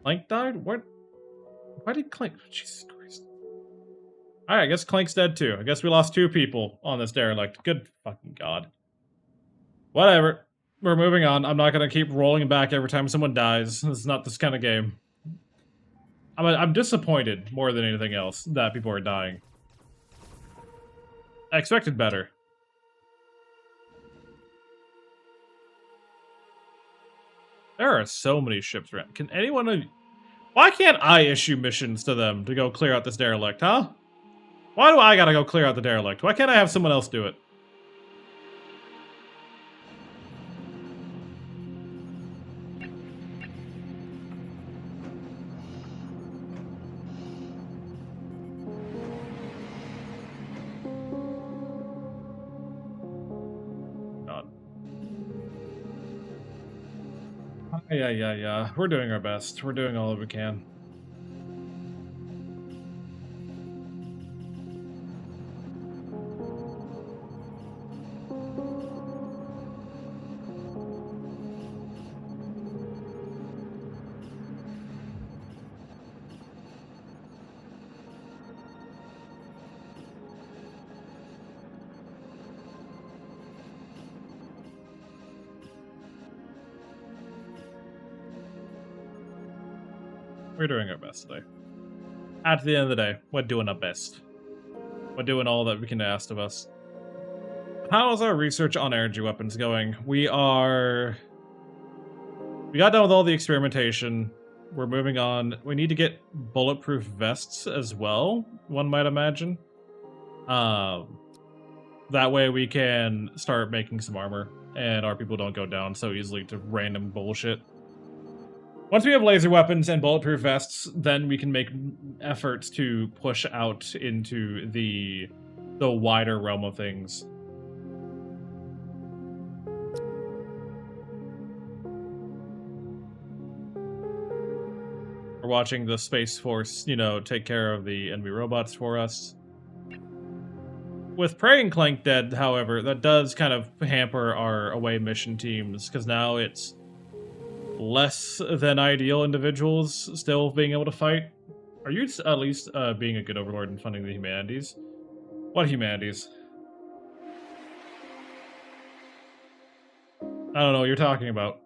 [SPEAKER 1] Clank died? What? Why did Clank? Jesus Christ. Alright, I guess Clank's dead too. I guess we lost 2 people on this derelict. Good fucking god. Whatever. We're moving on. I'm not gonna keep rolling back every time someone dies. This is not this kind of game. I'm disappointed more than anything else that people are dying. I expected better. There are so many ships around. Can anyone... Why can't I issue missions to them to go clear out this derelict, huh? Why do I gotta go clear out the derelict? Why can't I have someone else do it? Yeah. We're doing our best. We're doing all that we can. We're doing our best today. At the end of the day, we're doing our best. We're doing all that we can ask of us. How is our research on energy weapons going? We got done with all the experimentation. We're moving on. We need to get bulletproof vests as well, one might imagine. That way we can start making some armor, and our people don't go down so easily to random bullshit. Once we have laser weapons and bulletproof vests, then we can make efforts to push out into the wider realm of things. We're watching the Space Force, take care of the enemy robots for us. With Prey and Clank dead, however, that does kind of hamper our away mission teams, because now it's less than ideal individuals still being able to fight. Are you at least being a good overlord and funding the humanities? What humanities? I don't know what you're talking about.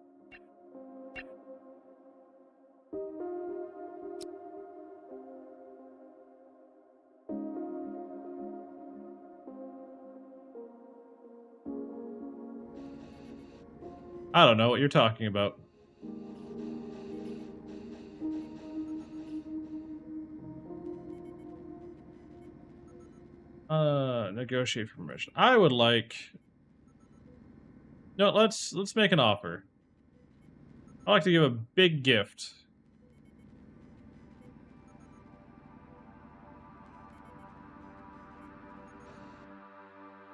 [SPEAKER 1] I don't know what you're talking about. negotiate for permission. I would like... No, let's make an offer. I'd like to give a big gift.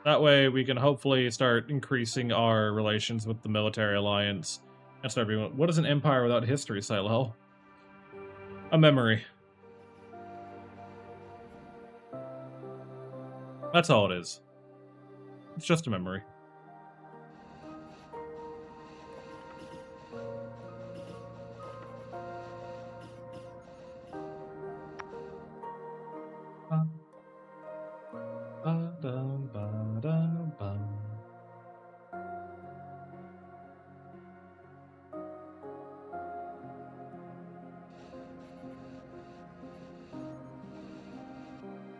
[SPEAKER 1] That way we can hopefully start increasing our relations with the military alliance and start being... What is an empire without history, Silo? A memory. That's all it is. It's just a memory.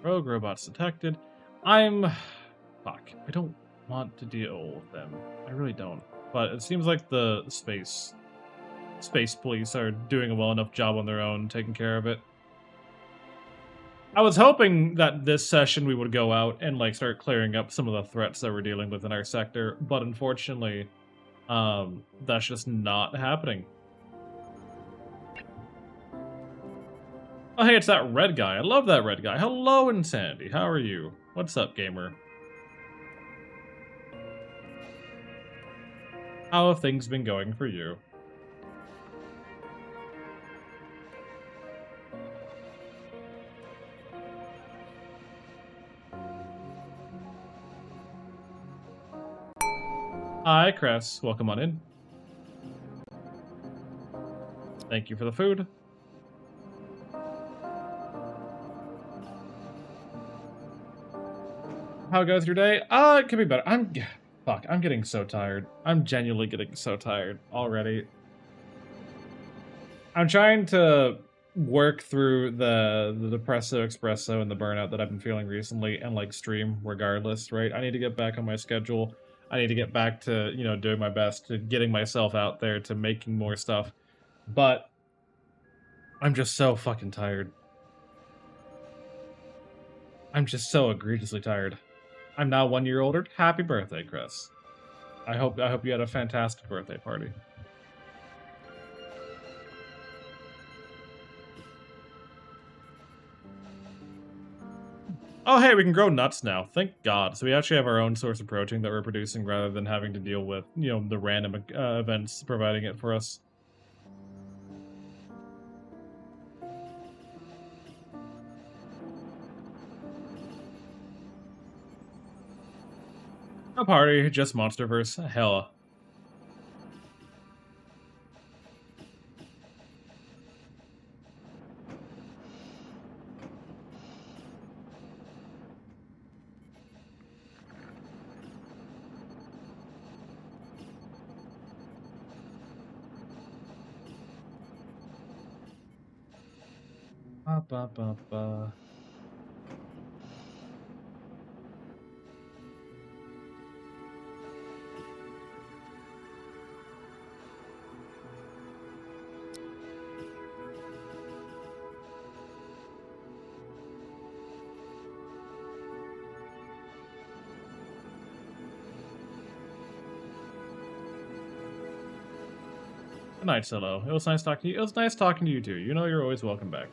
[SPEAKER 1] Rogue robots detected. Fuck. I don't want to deal with them. I really don't. But it seems like the space police are doing a well enough job on their own, taking care of it. I was hoping that this session we would go out and like start clearing up some of the threats that we're dealing with in our sector, but unfortunately, that's just not happening. Oh, hey, it's that red guy. I love that red guy. Hello, Insanity. How are you? What's up, gamer? How have things been going for you? Hi, Cress. Welcome on in. Thank you for the food. How goes your day? It could be better. Fuck, I'm getting so tired. I'm genuinely getting so tired already. I'm trying to work through the depresso espresso and the burnout that I've been feeling recently and like stream regardless, right? I need to get back on my schedule. I need to get back to, you know, doing my best, to getting myself out there, to making more stuff. But I'm just so fucking tired. I'm just so egregiously tired. I'm now 1 year older. Happy birthday, Chris. I hope you had a fantastic birthday party. Oh, hey, we can grow nuts now. Thank God. So we actually have our own source of protein that we're producing rather than having to deal with, you know, the random events providing it for us. No party, just Monsterverse. Hella. Ba, ba, ba, ba. Good night, Solo. It was nice talking to you. It was nice talking to you too. You know you're always welcome back.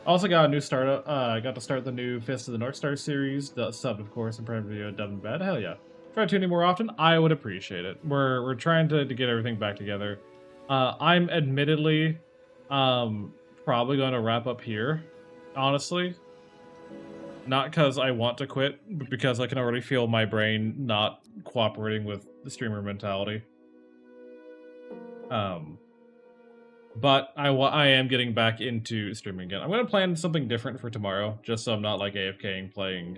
[SPEAKER 1] Also got a new startup. I got to start the new Fist of the North Star series. The sub, of course, and Prime Video done bad. Hell yeah. Try tuning more often. I would appreciate it. We're trying to get everything back together. I'm admittedly probably going to wrap up here, honestly. Not because I want to quit, but because I can already feel my brain not cooperating with the streamer mentality. But I am getting back into streaming again. I'm going to plan something different for tomorrow, just so I'm not like AFKing playing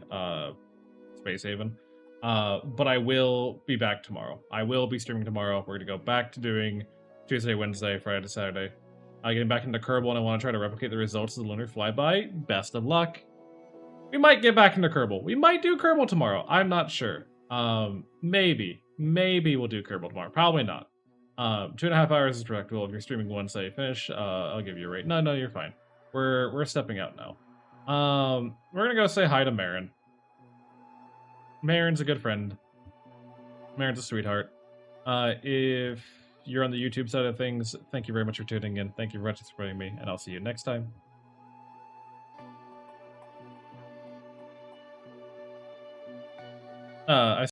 [SPEAKER 1] Space Haven. But I will be back tomorrow. I will be streaming tomorrow. We're going to go back to doing Tuesday, Wednesday, Friday to Saturday. Getting back into Kerbal, and I want to try to replicate the results of the Lunar Flyby. Best of luck. We might get back into Kerbal. We might do Kerbal tomorrow. I'm not sure. Maybe we'll do Kerbal tomorrow. Probably not. 2.5 hours is directable. If you're streaming once I finish, I'll give you a rate. No, you're fine. We're stepping out now. We're gonna go say hi to Marin. Marin's a good friend. Marin's a sweetheart. If you're on the YouTube side of things, thank you very much for tuning in. Thank you very much for supporting me, and I'll see you next time. I